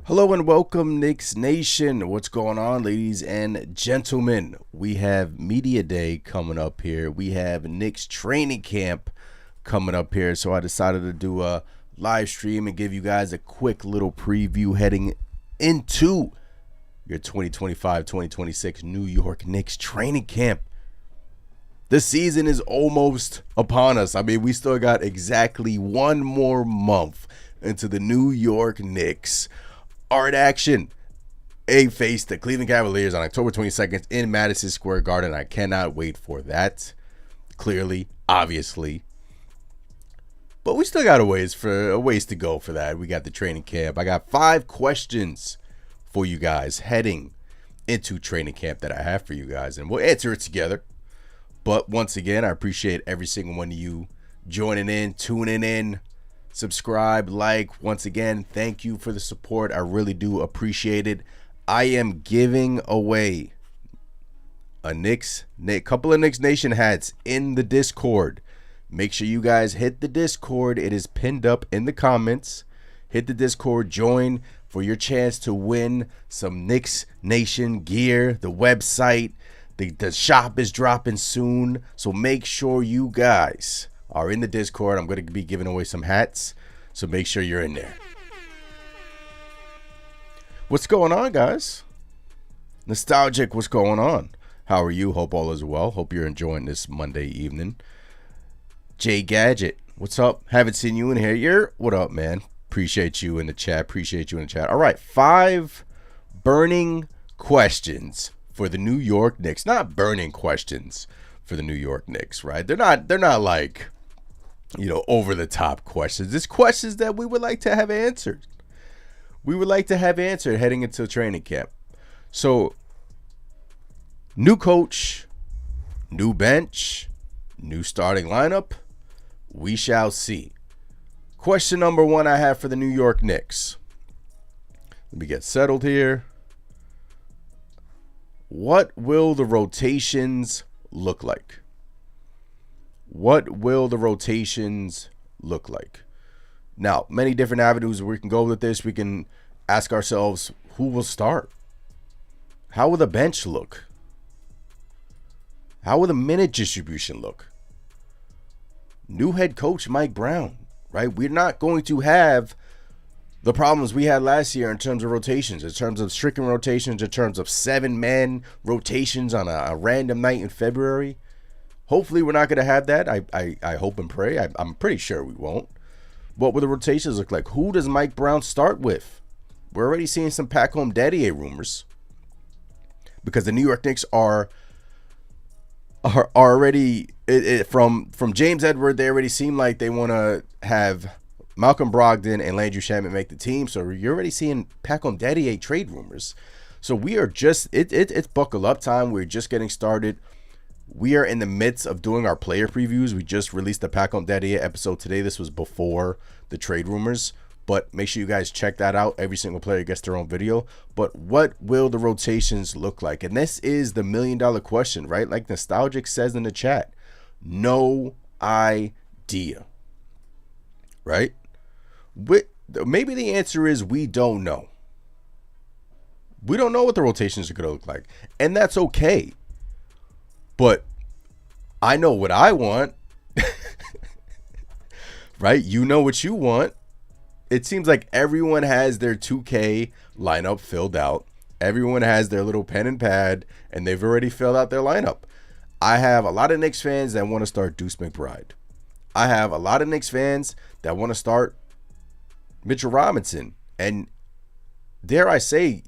Hello and welcome, Knicks Nation. What's going on, ladies and gentlemen? We have Media Day coming up here. We have Knicks training camp coming up here. So I decided to do a live stream and give you guys a quick little preview heading into your 2025-2026 New York Knicks training camp. The season is almost upon us. I mean, we still got exactly one more month into the New York Knicks are in action. They face the Cleveland Cavaliers on October 22nd in Madison Square Garden. I cannot wait for that. Clearly, obviously. But we still got a ways to go for that. We got the training camp. I got 5 questions for you guys heading into training camp that I have for you guys, and we'll answer it together. But once again, I appreciate every single one of you joining in, tuning in. Subscribe, like. Once again, thank you for the support. I really do appreciate it. I am giving away a couple of Knicks Nation hats in the Discord. Make sure you guys hit the Discord. It is pinned up in the comments. Hit the Discord, join for your chance to win some Knicks Nation gear. The website, the shop is dropping soon, so make sure you guys are in the Discord. I'm going to be giving away some hats, so make sure you're in there. What's going on, guys? Nostalgic, what's going on? How are you? Hope all is well. Hope you're enjoying this Monday evening. Jay Gadget, what's up? Haven't seen you in here. What up, man? Appreciate you in the chat. All right, 5 burning questions for the New York Knicks. Not burning questions for the New York Knicks, right? They're not like, over the top questions. It's questions that we would like to have answered. Heading into training camp. So, new coach, new bench, new starting lineup. We shall see. Question number 1 I have for the New York Knicks. Let me get settled here. What will the rotations look like? Now, many different avenues we can go with this. We can ask ourselves, who will start? How will the bench look? How will the minute distribution look? New head coach Mike Brown, right? We're not going to have the problems we had last year in terms of rotations, in terms of stricken rotations, in terms of 7-man rotations on a random night in February. Hopefully, we're not going to have that. I hope and pray. I'm pretty sure we won't. What will the rotations look like? Who does Mike Brown start with? We're already seeing some Pack Home Daddy rumors because the New York Knicks are already from James Edward. They already seem like they want to have Malcolm Brogdon and Landry Shamet make the team. So you're already seeing Pack Home Daddy trade rumors. So we are just it's buckle up time. We're just getting started. We are in the midst of doing our player previews. We just released the Pack Home Daddy episode today. This was before the trade rumors, but make sure you guys check that out. Every single player gets their own video. But what will the rotations look like? And this is the $1 million question, right? Like Nostalgic says in the chat, no idea, right? Maybe the answer is we don't know. We don't know what the rotations are going to look like, and that's okay. But I know what I want, right? You know what you want. It seems like everyone has their 2K lineup filled out. Everyone has their little pen and pad, and they've already filled out their lineup. I have a lot of Knicks fans that want to start Deuce McBride. I have a lot of Knicks fans that want to start Mitchell Robinson. And dare I say,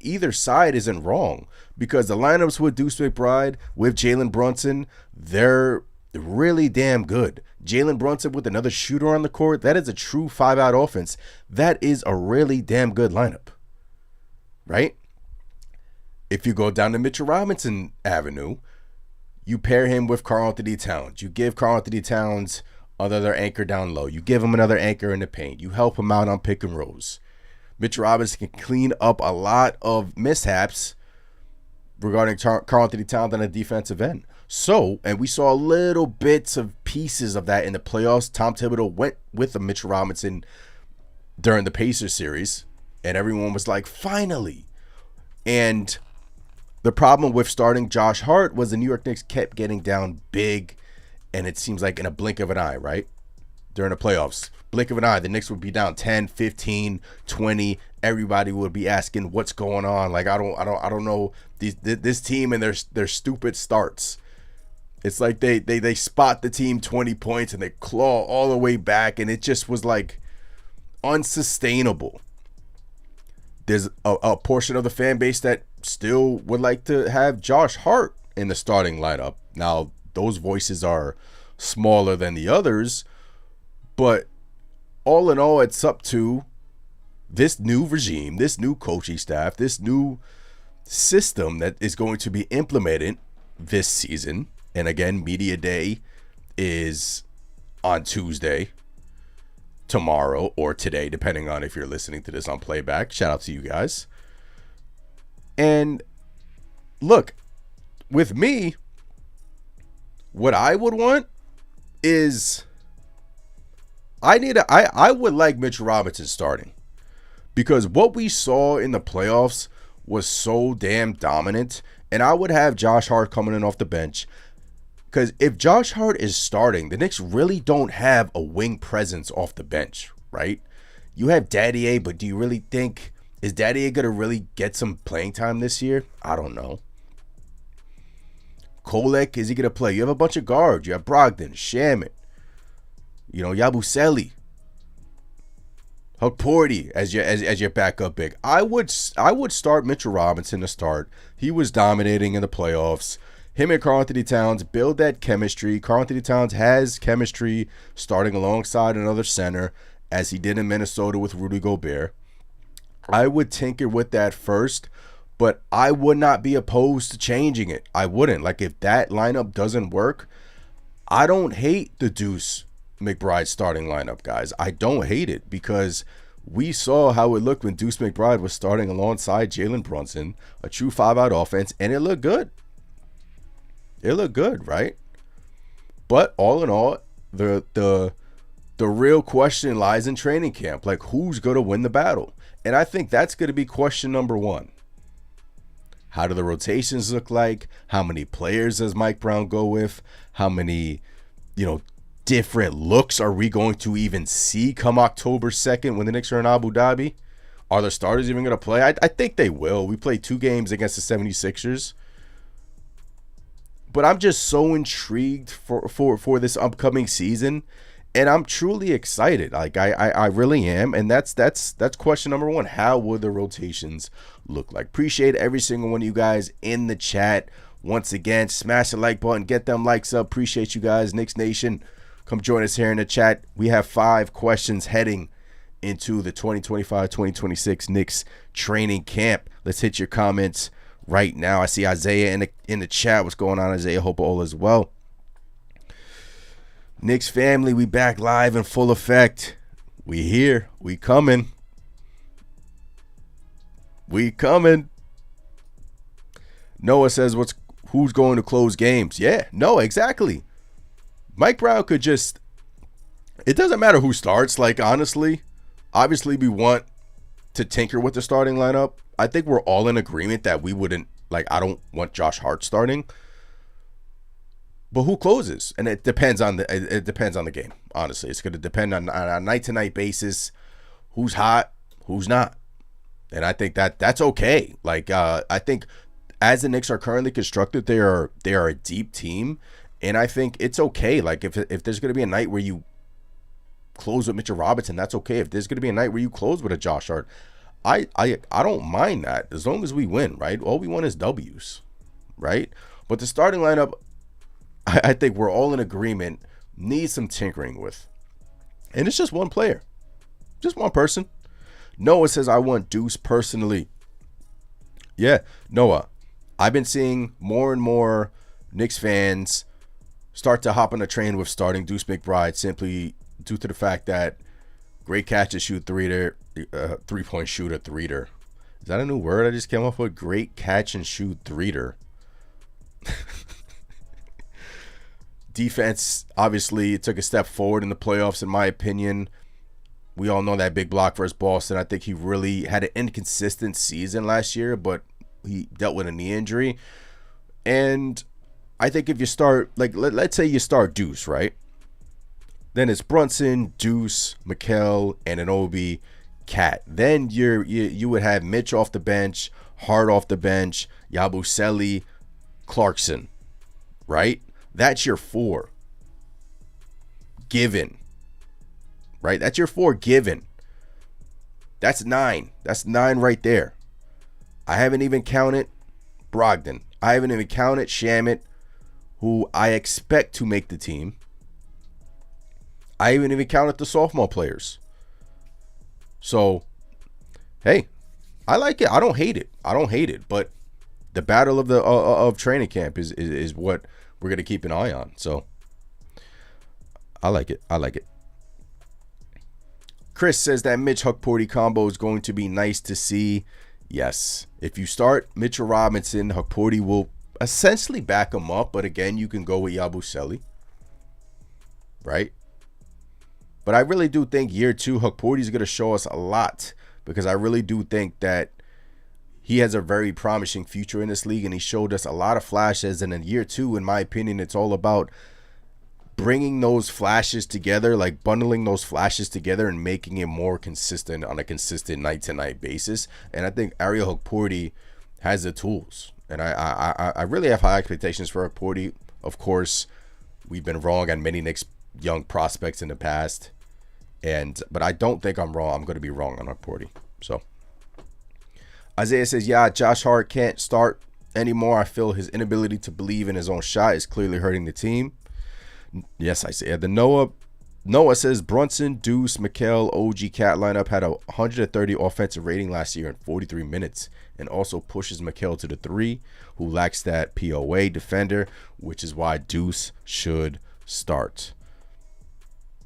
either side isn't wrong, because the lineups with Deuce McBride, with Jalen Brunson, they're really damn good. Jalen Brunson with another shooter on the court, that is a true 5-out offense. That is a really damn good lineup, right? If you go down the Mitchell Robinson avenue, you pair him with Karl-Anthony Towns. You give Karl-Anthony Towns another anchor down low. You give him another anchor in the paint. You help him out on pick and rolls. Mitch Robinson can clean up a lot of mishaps regarding Karl-Anthony Towns on the defensive end. So, and we saw little bits of pieces of that in the playoffs. Tom Thibodeau went with a Mitchell Robinson during the Pacers series. And everyone was like, finally. And the problem with starting Josh Hart was the New York Knicks kept getting down big, and it seems like in a blink of an eye, right? During the playoffs, blink of an eye, the Knicks would be down 10, 15, 20. Everybody would be asking what's going on. Like, I don't know this team and their stupid starts. It's like they spot the team 20 points and they claw all the way back, and it just was like unsustainable. There's a portion of the fan base that still would like to have Josh Hart in the starting lineup. Now, those voices are smaller than the others, but all in all, it's up to this new regime, this new coaching staff, this new system that is going to be implemented this season. And again, media day is on Tuesday, tomorrow, or today, depending on if you're listening to this on playback. Shout out to you guys. And look, with me, what I would want is I would like Mitch Robinson starting, because what we saw in the playoffs was so damn dominant, and I would have Josh Hart coming in off the bench. Because if Josh Hart is starting, the Knicks really don't have a wing presence off the bench, right? You have Daddy A, but do you really think, is Daddy A going to really get some playing time this year? I don't know. Kolek, is he going to play? You have a bunch of guards. You have Brogdon, Shaman, Yabusele, Hukporti as your backup big. I would start Mitchell Robinson to start. He was dominating in the playoffs. Him and Karl-Anthony Towns build that chemistry. Karl-Anthony Towns has chemistry starting alongside another center, as he did in Minnesota with Rudy Gobert. I would tinker with that first, but I would not be opposed to changing it. I wouldn't. Like, if that lineup doesn't work, I don't hate the Deuce McBride starting lineup, guys. I don't hate it, because we saw how it looked when Deuce McBride was starting alongside Jalen Brunson, a true 5-out offense, and it looked good. It looked good, right? But all in all, the real question lies in training camp. Like, who's going to win the battle? And I think that's going to be question number one. How do the rotations look like? How many players does Mike Brown go with? How many, different looks are we going to even see come October 2nd when the Knicks are in Abu Dhabi? Are the starters even going to play? I think they will. We played 2 games against the 76ers. But I'm just so intrigued for this upcoming season, and I'm truly excited. Like, I really am, and that's question number one. How will the rotations look like? Appreciate every single one of you guys in the chat. Once again, smash the like button, get them likes up. Appreciate you guys. Knicks Nation, come join us here in the chat. We have 5 questions heading into the 2025-2026 Knicks training camp. Let's hit your comments right now. I see Isaiah in the chat. What's going on, Isaiah? Hope all is well. Knicks family, we back live in full effect. We here. We coming. We coming. Noah says, who's going to close games? Yeah, no, exactly. Mike Brown could just, it doesn't matter who starts. Like, honestly, obviously we want to tinker with the starting lineup. I think we're all in agreement that we wouldn't, like, I don't want Josh Hart starting. But who closes? And it depends on the game. Honestly, it's going to depend on a night-to-night basis. Who's hot, who's not. And I think that's okay. Like, I think as the Knicks are currently constructed, they are a deep team, and I think it's okay. Like, if there's going to be a night where you close with Mitchell Robinson, that's okay. If there's going to be a night where you close with a Josh Hart, I don't mind that, as long as we win, right? All we want is W's, right? But the starting lineup, I think we're all in agreement, needs some tinkering with. And it's just one player. Just one person. Noah says, I want Deuce personally. Yeah, Noah, I've been seeing more and more Knicks fans start to hop on a train with starting Deuce McBride, simply due to the fact that great catch and shoot three-point shooter, threater. Is that a new word I just came up with? Great catch and shoot threater. Defense, obviously, took a step forward in the playoffs, in my opinion. We all know that big block versus Boston. I think he really had an inconsistent season last year, but he dealt with a knee injury. And I think if you start, like, let's say you start Deuce, right? Then it's Brunson, Deuce, Mikal, Anunoby, Cat. Then you would have Mitch off the bench, Hart off the bench, Yabusele, Clarkson, right? That's your 4. Given. Right? That's your 4 given. That's 9. That's 9 right there. I haven't even counted Brogdon. I haven't even counted Shamet, who I expect to make the team. I haven't even counted the sophomore players. So, hey, I like it. I don't hate it. But the battle of the of training camp is what we're gonna keep an eye on. So, I like it. Chris says that Mitch Huckporty combo is going to be nice to see. Yes. If you start Mitchell Robinson, Huckporty will essentially back him up. But again, you can go with Yabusele. Right? But I really do think year 2, Huckporty is going to show us a lot. Because I really do think that he has a very promising future in this league. And he showed us a lot of flashes. And in year 2, in my opinion, it's all about bringing those flashes together, like bundling those flashes together and making it more consistent on a consistent night-to-night basis. And I think Ariel Huckporty has the tools. And I really have high expectations for Huckporty. Of course, we've been wrong on many Knicks young prospects in the past. But I don't think I'm wrong. I'm going to be wrong on Huckporty. So Isaiah says, yeah, Josh Hart can't start anymore. I feel his inability to believe in his own shot is clearly hurting the team. Yes, I say. The Noah says Brunson, Deuce, Mikal, OG Cat lineup had a 130 offensive rating last year in 43 minutes and also pushes Mikal to the 3, who lacks that POA defender, which is why Deuce should start.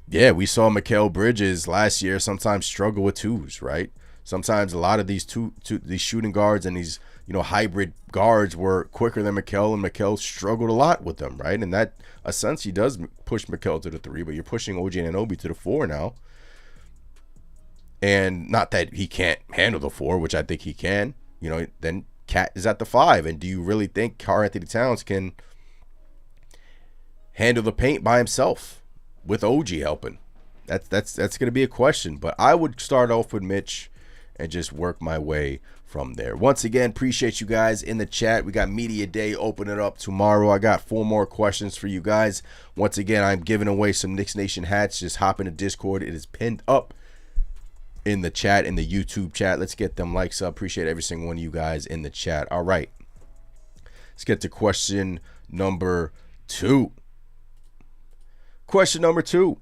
Yeah, we saw Mikal Bridges last year sometimes struggle with 2s, right? Sometimes a lot of these these shooting guards and these hybrid guards were quicker than Mikal, and Mikal struggled a lot with them, right? And that essentially does push Mikal to the 3, but you're pushing OG Anunoby to the 4 now. And not that he can't handle the 4, which I think he can. Then Cat is at the 5. And do you really think Karl-Anthony Towns can handle the paint by himself with OG helping? That's going to be a question. But I would start off with Mitch and just work my way from there. Once again, appreciate you guys in the chat. We got Media Day opening up tomorrow. I got 4 more questions for you guys. Once again, I'm giving away some Knicks Nation hats. Just hop into Discord. It is pinned up in the chat, in the YouTube chat. Let's get them likes up. Appreciate every single one of you guys in the chat. All right. Let's get to question number 2. Question number 2.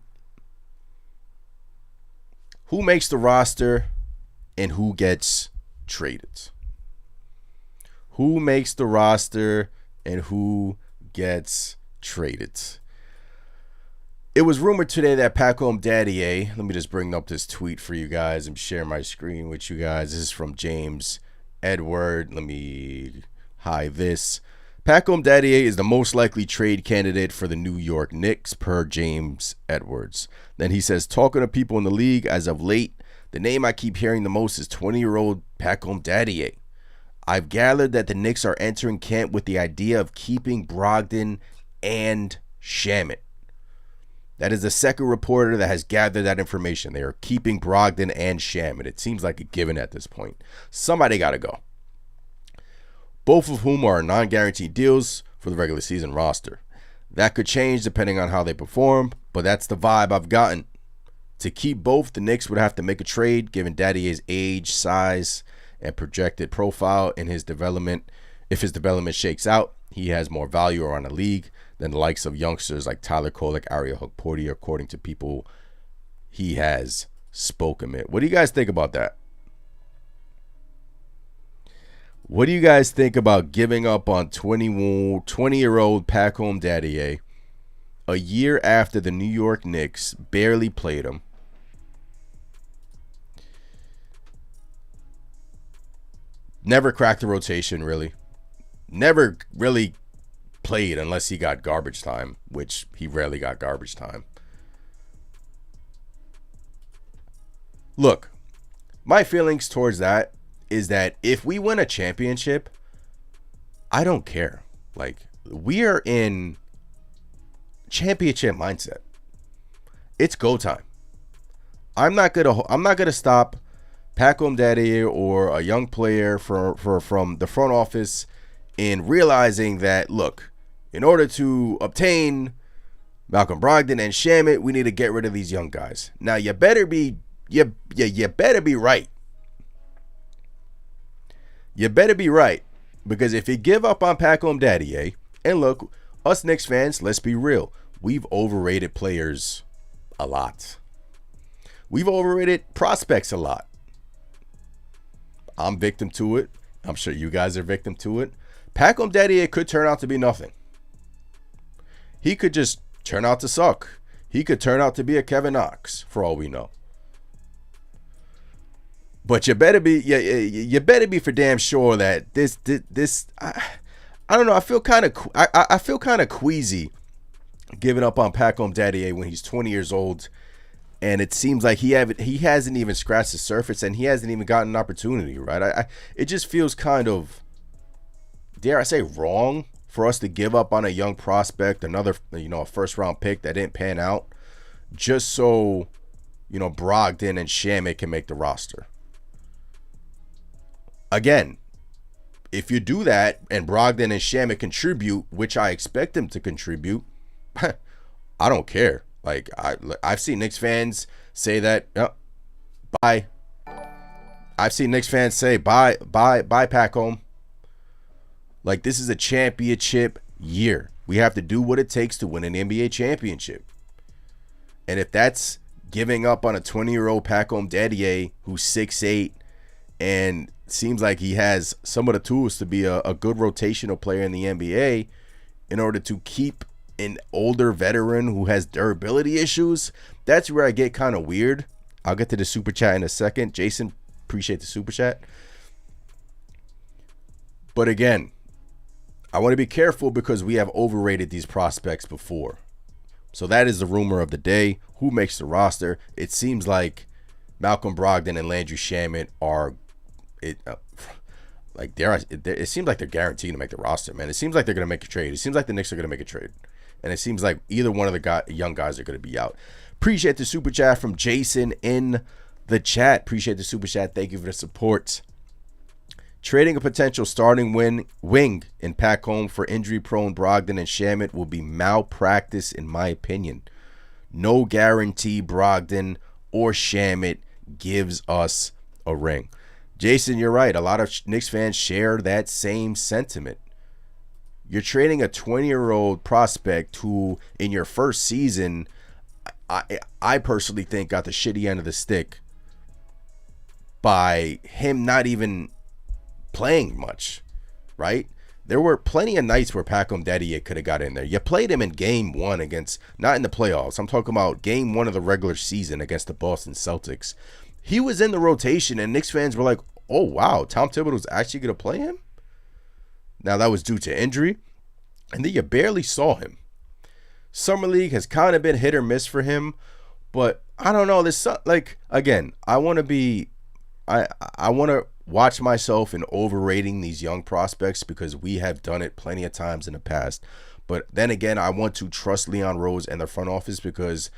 Who makes the roster and who gets traded? Who makes the roster and who gets traded? It was rumored today that Pacom Daddier, let me just bring up this tweet for you guys and share my screen with you guys. This is from James Edward. Let me hide this. Pacom Daddier is the most likely trade candidate for the New York Knicks, per James Edwards. Then he says, talking to people in the league as of late, the name I keep hearing the most is 20-year-old Pacom Daddier. I've gathered that the Knicks are entering camp with the idea of keeping Brogdon and Shamet. That is the second reporter that has gathered that information. They are keeping Brogdon and Shamet. It seems like a given at this point. Somebody got to go. Both of whom are non-guaranteed deals for the regular season roster. That could change depending on how they perform, but that's the vibe I've gotten. To keep both, the Knicks would have to make a trade given Daddier's age, size, and projected profile in his development. If his development shakes out, he has more value around the league than the likes of youngsters like Tyler Kolek, Ariel Huckporty, according to people he has spoken with. What do you guys think about that? What do you guys think about giving up on 20-year-old Pacom Daddier a year after the New York Knicks barely played him? Never cracked the rotation, really. Never really played unless he got garbage time, which he rarely got garbage time. Look, my feelings towards that is that if we win a championship, I don't care. Like, we are in championship mindset. It's go time. I'm not gonna stop Pacom Daddy or a young player from the front office in realizing that, look, in order to obtain Malcolm Brogdon and Shamet, we need to get rid of these young guys. Now you better be right. You better be right. Because if you give up on Pacom Daddy, and look, us Knicks fans, let's be real, we've overrated players a lot. We've overrated prospects a lot. I'm victim to it. I'm sure you guys are victim to it. Pacom Daddy could turn out to be nothing. He could just turn out to suck. He could turn out to be a Kevin Knox, for all we know. But you better be for damn sure that this I don't know. I feel kind of queasy giving up on Pacom Daddy when he's 20 years old, and it seems like he hasn't even scratched the surface, and he hasn't even gotten an opportunity. Right? It just feels kind of, dare I say, wrong for us to give up on a young prospect, another a first round pick that didn't pan out, just so Brogdon and Shamet can make the roster. Again, if you do that and Brogdon and Shamet contribute, which I expect them to contribute, I don't care. Like, I've seen Knicks fans say that, bye. I've seen Knicks fans say bye Pacom. Like, this is a championship year. We have to do what it takes to win an NBA championship. And if that's giving up on a 20-year-old Pacom Daddy who's 6'8", and seems like he has some of the tools to be a good rotational player in the NBA, in order to keep an older veteran who has durability issues, that's where I get kind of weird. I'll get to the super chat in a second. Jason, appreciate the super chat. But again, I want to be careful because we have overrated these prospects before. So that is the rumor of the day. Who makes the roster? It seems like Malcolm Brogdon and Landry Shamet are it seems like they're guaranteed to make the roster, man. It seems like they're going to make a trade. It seems like the Knicks are going to make a trade. And it seems like either one of the young guys are going to be out. Appreciate the super chat from Jason in the chat. Appreciate the super chat. Thank you for the support. Trading a potential starting wing in Pacom for injury-prone Brogdon and Shamet will be malpractice, in my opinion. No guarantee Brogdon or Shamet gives us a ring. Jason, you're right. A lot of Knicks fans share that same sentiment. You're trading a 20-year-old prospect who, in your first season, I personally think got the shitty end of the stick by him not even playing much, right? There were plenty of nights where Pacom Daddy could have got in there. You played him in game one against, not in the playoffs, I'm talking about game one of the regular season against the Boston Celtics. He was in the rotation, and Knicks fans were like, oh, wow, Tom Thibodeau's actually going to play him? Now, that was due to injury, and then you barely saw him. Summer League has kind of been hit or miss for him, but I don't know. There's like, again, I want to watch myself in overrating these young prospects because we have done it plenty of times in the past. But then again, I want to trust Leon Rose and the front office because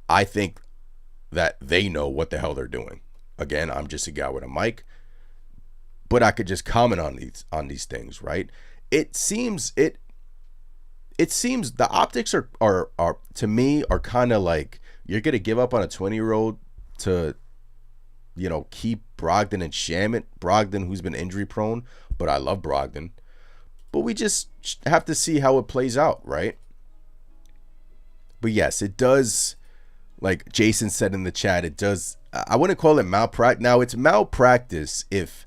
I think that they know what the hell they're doing. Again, I'm just a guy with a mic, but I could just comment on these things, right? It seems the optics are to me are kind of like you're gonna give up on a 20-year-old to keep Brogdon and Shamet. Brogdon, who's been injury prone, but I love Brogdon. But we just have to see how it plays out, right? But yes, it does. Like Jason said in the chat, it does. I wouldn't call it malpractice. Now, it's malpractice if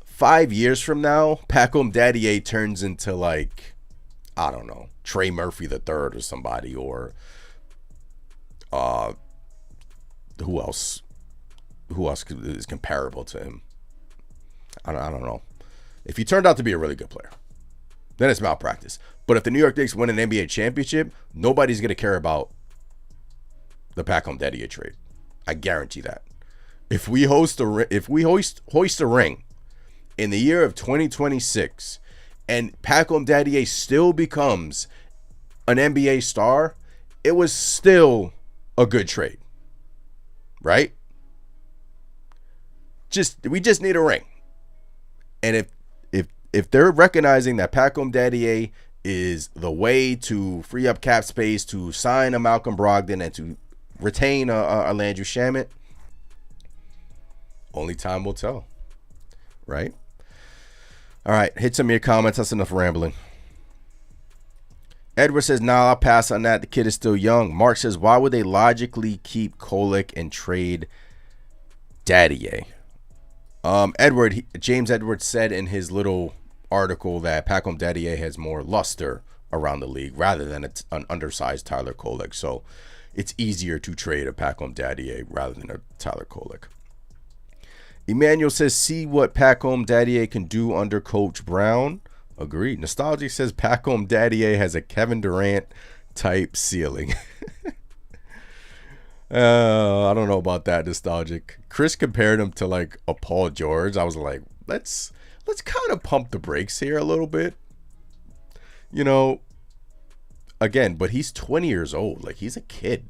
5 years from now, Pacom Daddy turns into like, I don't know, Trey Murphy the third or somebody, or who else is comparable to him? I don't know. If he turned out to be a really good player, then it's malpractice. But if the New York Knicks win an NBA championship, nobody's going to care about the Pacom Daddy trade. I guarantee that. If we hoist a ring in the year of 2026 and Pacom Daddier still becomes an NBA star, it was still a good trade. Right? We just need a ring. And if they're recognizing that Pacom Daddier is the way to free up cap space to sign a Malcolm Brogdon and to retain a Landry Shamet, only time will tell. Right? All right, hit some of your comments. That's enough rambling. Edward says, nah, I'll pass on that. The kid is still young. Mark says, why would they logically keep Kolek and trade Daddier? James Edwards said in his little article that Pacom Daddier has more luster around the league rather than an undersized Tyler Kolek. So it's easier to trade a Pacom Daddier rather than a Tyler Kolek. Emmanuel says, see what Pacom Daddier can do under Coach Brown. Agreed. Nostalgic says Pacom Daddier has a Kevin Durant type ceiling. I don't know about that, Nostalgic. Chris compared him to like a Paul George. I was like, let's kind of pump the brakes here a little bit. You know, again, but he's 20 years old. Like, he's a kid.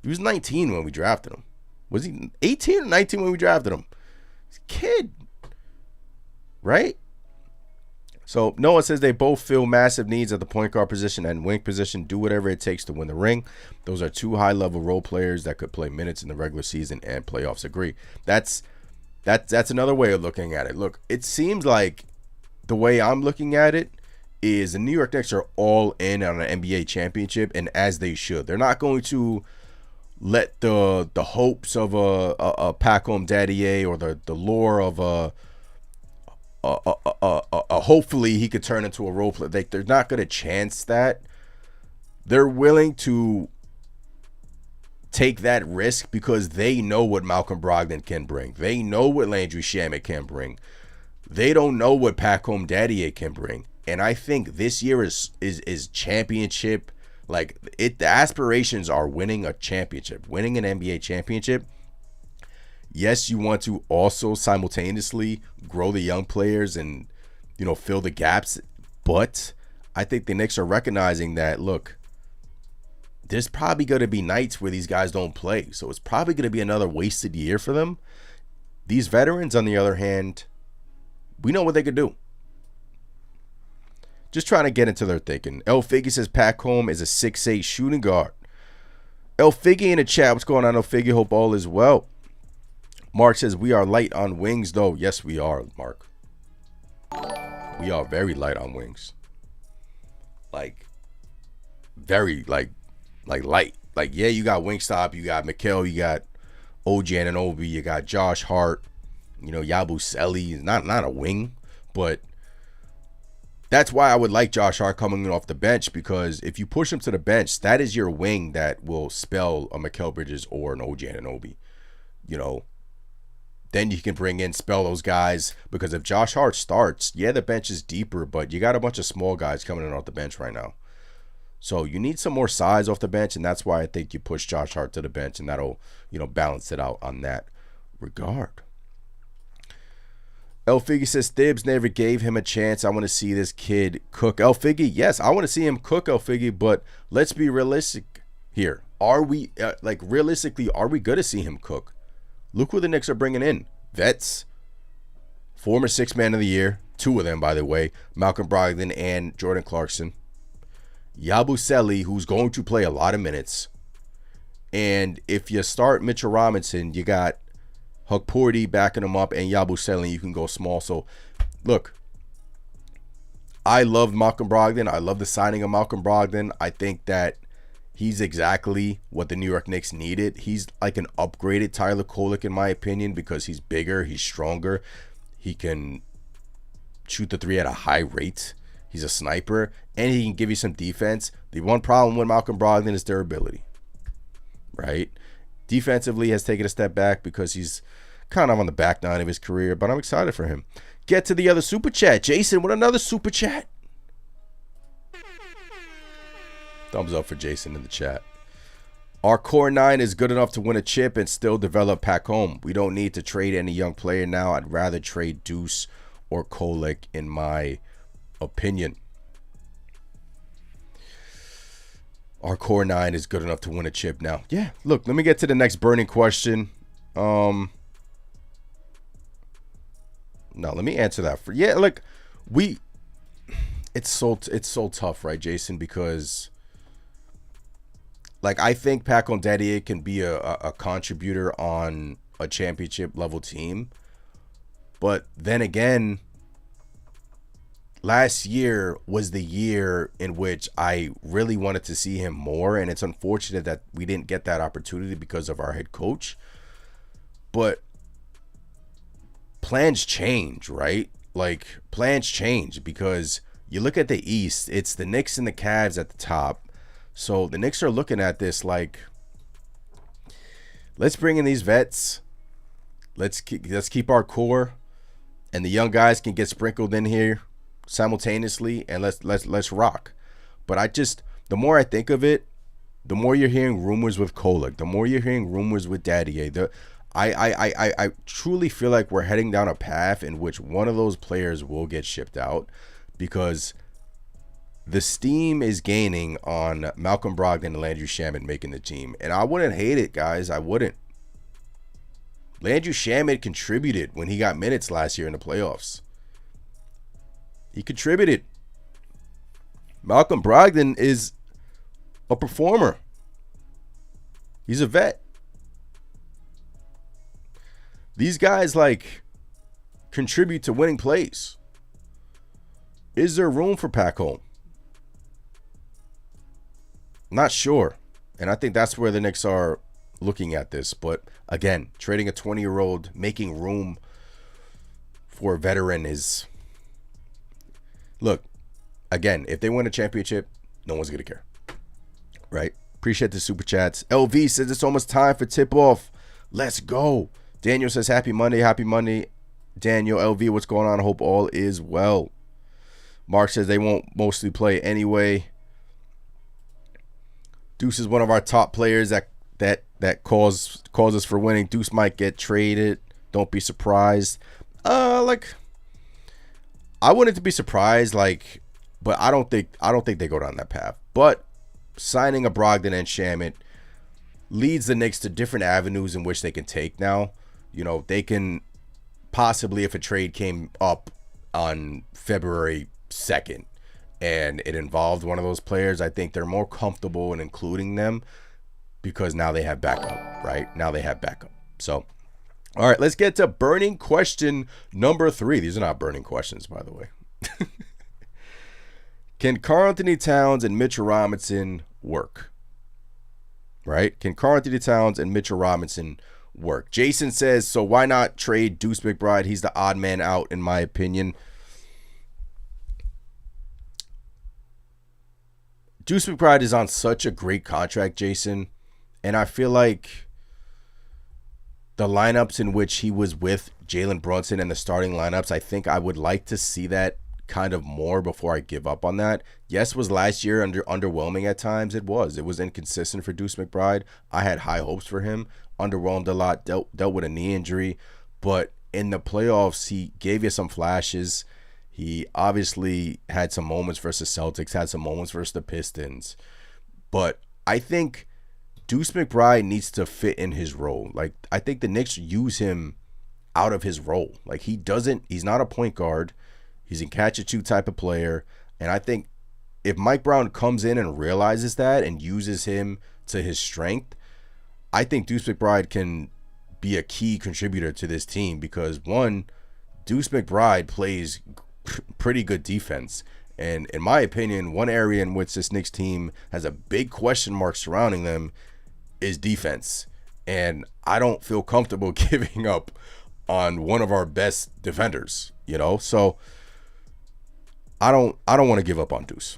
He was 19 when we drafted him. Was he 18 or 19 when we drafted him? He's a kid. Right? So Noah says they both fill massive needs at the point guard position and wing position. Do whatever it takes to win the ring. Those are two high-level role players that could play minutes in the regular season and playoffs. Agree. That's another way of looking at it. Look, it seems like the way I'm looking at it is the New York Knicks are all in on an NBA championship, and as they should. They're not going to let the hopes of a Pacom Daddier or the lure of hopefully he could turn into a role player. They're not going to chance that. They're willing to take that risk because they know what Malcolm Brogdon can bring. They know what Landry Shamet can bring. They don't know what Pacom Daddier can bring. And I think this year is championship. Like, the aspirations are winning a championship, winning an NBA championship. Yes, you want to also simultaneously grow the young players and, you know, fill the gaps. But I think the Knicks are recognizing that, look, there's probably going to be nights where these guys don't play. So it's probably going to be another wasted year for them. These veterans, on the other hand, we know what they could do. Just trying to get into their thinking. El Figgy says Pacom is a 6'8 shooting guard. El Figgy in the chat. What's going on, El Figgy? Hope all is well. Mark says, we are light on wings, though. Yes, we are, Mark. We are very light on wings. Like, very, like light. Like, yeah, you got Wingstop, you got Mikal, you got OG Anunoby, you got Josh Hart, you know, Yabusele. Not a wing, but that's why I would like Josh Hart coming off the bench, because if you push him to the bench, that is your wing that will spell a Mikal Bridges or an OG Anunoby. You know, then you can bring in, spell those guys, because if Josh Hart starts, yeah, the bench is deeper, but you got a bunch of small guys coming in off the bench right now. So you need some more size off the bench, and that's why I think you push Josh Hart to the bench, and that'll, you know, balance it out on that regard. El Figgy says Thibs never gave him a chance. I want to see this kid cook. El Figgy, yes, I want to see him cook, El Figgy, but let's be realistic here. Are we, realistically, are we going to see him cook? Look who the Knicks are bringing in. Vets, former sixth man of the year, two of them, by the way, Malcolm Brogdon and Jordan Clarkson. Yabusele, who's going to play a lot of minutes. And if you start Mitchell Robinson, you got Hukporti backing him up and Yabusele, you can go small. So, look, I love Malcolm Brogdon. I love the signing of Malcolm Brogdon. I think that he's exactly what the New York Knicks needed. He's like an upgraded Tyler Kolek, in my opinion, because he's bigger, he's stronger. He can shoot the three at a high rate. He's a sniper, and he can give you some defense. The one problem with Malcolm Brogdon is durability, right? Defensively, has taken a step back because he's kind of on the back nine of his career, but I'm excited for him. Get to the other super chat. Jason with another super chat. Thumbs up for Jason in the chat. Our core nine is good enough to win a chip and still develop back home. We don't need to trade any young player now. I'd rather trade Deuce or Kolek, in my opinion. Our core nine is good enough to win a chip now. Yeah, look, let me get to the next burning question. No, let me answer that for like it's so tough, right, Jason? Because like I think Paco Dedier can be a contributor on a championship level team, but then again, last year was the year in which I really wanted to see him more, and it's unfortunate that we didn't get that opportunity because of our head coach. But plans change, right? Like, plans change because you look at the East, it's the Knicks and the Cavs at the top. So the Knicks are looking at this like, let's bring in these vets. Let's keep our core, and the young guys can get sprinkled in here simultaneously, and let's rock. But the more I think of it, the more you're hearing rumors with Kolek, the more you're hearing rumors with Dedier. I truly feel like we're heading down a path in which one of those players will get shipped out, because the steam is gaining on Malcolm Brogdon and Landry Shamet making the team. And I wouldn't hate it, guys. I wouldn't. Landry Shamet contributed when he got minutes last year in the playoffs. He contributed. Malcolm Brogdon is a performer. He's a vet. These guys like contribute to winning plays. Is there room for Paco? Not sure. And I think that's where the Knicks are looking at this. But again, trading a 20-year-old, making room for a veteran is... Look, again, if they win a championship, no one's going to care. Right? Appreciate the super chats. LV says it's almost time for tip-off. Let's go. Daniel says happy Monday. Happy Monday. Daniel, LV, what's going on? I hope all is well. Mark says they won't mostly play anyway. Deuce is one of our top players that calls us for winning. Deuce might get traded. Don't be surprised. Like, I wanted to be surprised, like, but I don't think they go down that path. But signing a Brogdon and Shamet leads the Knicks to different avenues in which they can take now. You know, they can possibly, if a trade came up on February 2nd and it involved one of those players, I think they're more comfortable in including them because now they have backup, right? Now they have backup. So, all right, let's get to burning question number 3. These are not burning questions, by the way. Can Karl-Anthony Towns and Mitchell Robinson work? Right? Can Karl-Anthony Towns and Mitchell Robinson work? Jason says, so why not trade Deuce McBride? He's the odd man out, in my opinion. Deuce McBride is on such a great contract, Jason. And I feel like the lineups in which he was with Jalen Brunson and the starting lineups, I think I would like to see that kind of more before I give up on that. Yes, was last year underwhelming at times? It was inconsistent for Deuce McBride. I had high hopes for him. Underwhelmed a lot, dealt with a knee injury. But in the playoffs, he gave you some flashes. He obviously had some moments versus Celtics, had some moments versus the Pistons. But I think Deuce McBride needs to fit in his role. Like, I think the Knicks use him out of his role. Like, he's not a point guard. He's a catch-and-shoot type of player. And I think if Mike Brown comes in and realizes that and uses him to his strength, I think Deuce McBride can be a key contributor to this team because, one, Deuce McBride plays pretty good defense. And in my opinion, one area in which this Knicks team has a big question mark surrounding them is defense. And I don't feel comfortable giving up on one of our best defenders, you know? So I don't want to give up on Deuce.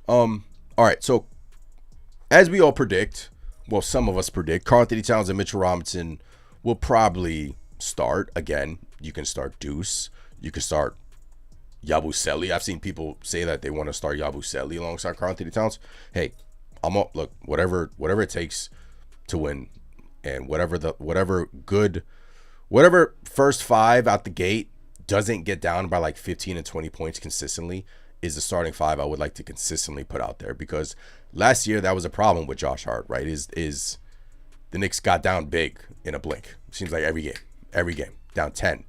All right, so as we all predict, well, some of us predict, Karl-Anthony Towns and Mitchell Robinson will probably start. Again, you can start Deuce. You can start Yabusele. I've seen people say that they want to start Yabusele alongside Karl-Anthony Towns. Hey, look, whatever it takes to win, and whatever first 5 out the gate doesn't get down by like 15 and 20 points consistently is the starting 5 I would like to consistently put out there, because last year that was a problem with Josh Hart, right? Is the Knicks got down big in a blink. Seems like every game down 10,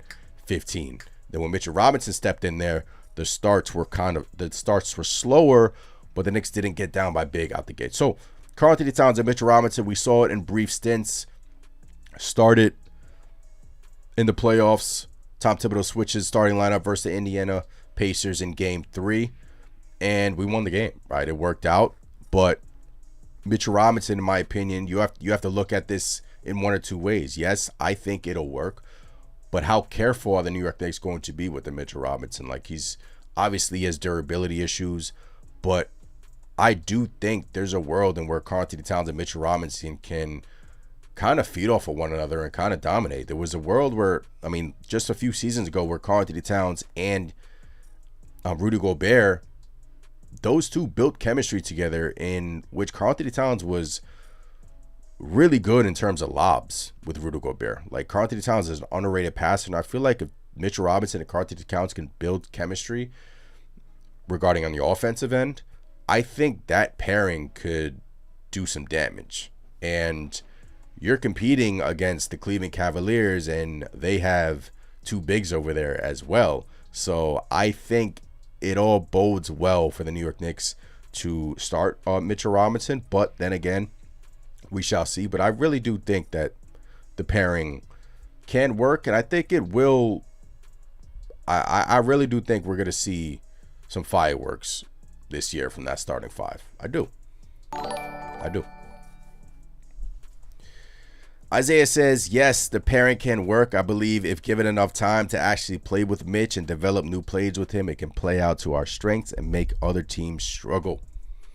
15. Then when Mitchell Robinson stepped in there, the starts were slower, but the Knicks didn't get down by big out the gate. So Karl-Anthony Towns and Mitchell Robinson, we saw it in brief stints. Started in the playoffs. Tom Thibodeau switches starting lineup versus the Indiana Pacers in Game 3, and we won the game, right? It worked out, but Mitchell Robinson, in my opinion, you have to look at this in one or two ways. Yes, I think it'll work, but how careful are the New York Knicks going to be with the Mitchell Robinson? Like, he's obviously has durability issues, but I do think there's a world in where Karl-Anthony Towns and Mitchell Robinson can kind of feed off of one another and kind of dominate. There was a world where, I mean, just a few seasons ago, where Karl-Anthony Towns and Rudy Gobert, those two built chemistry together, in which Karl-Anthony Towns was really good in terms of lobs with Rudy Gobert. Like, Karl-Anthony Towns is an underrated passer, and I feel like if Mitchell Robinson and Karl-Anthony Towns can build chemistry regarding on the offensive end, I think that pairing could do some damage. And you're competing against the Cleveland Cavaliers, and they have 2 bigs over there as well. So I think it all bodes well for the New York Knicks to start Mitchell Robinson. But then again, we shall see. But I really do think that the pairing can work, and I think it will. I really do think we're going to see some fireworks this year from that starting 5. I do. Isaiah says, yes, the pairing can work. I believe if given enough time to actually play with Mitch and develop new plays with him, it can play out to our strengths and make other teams struggle.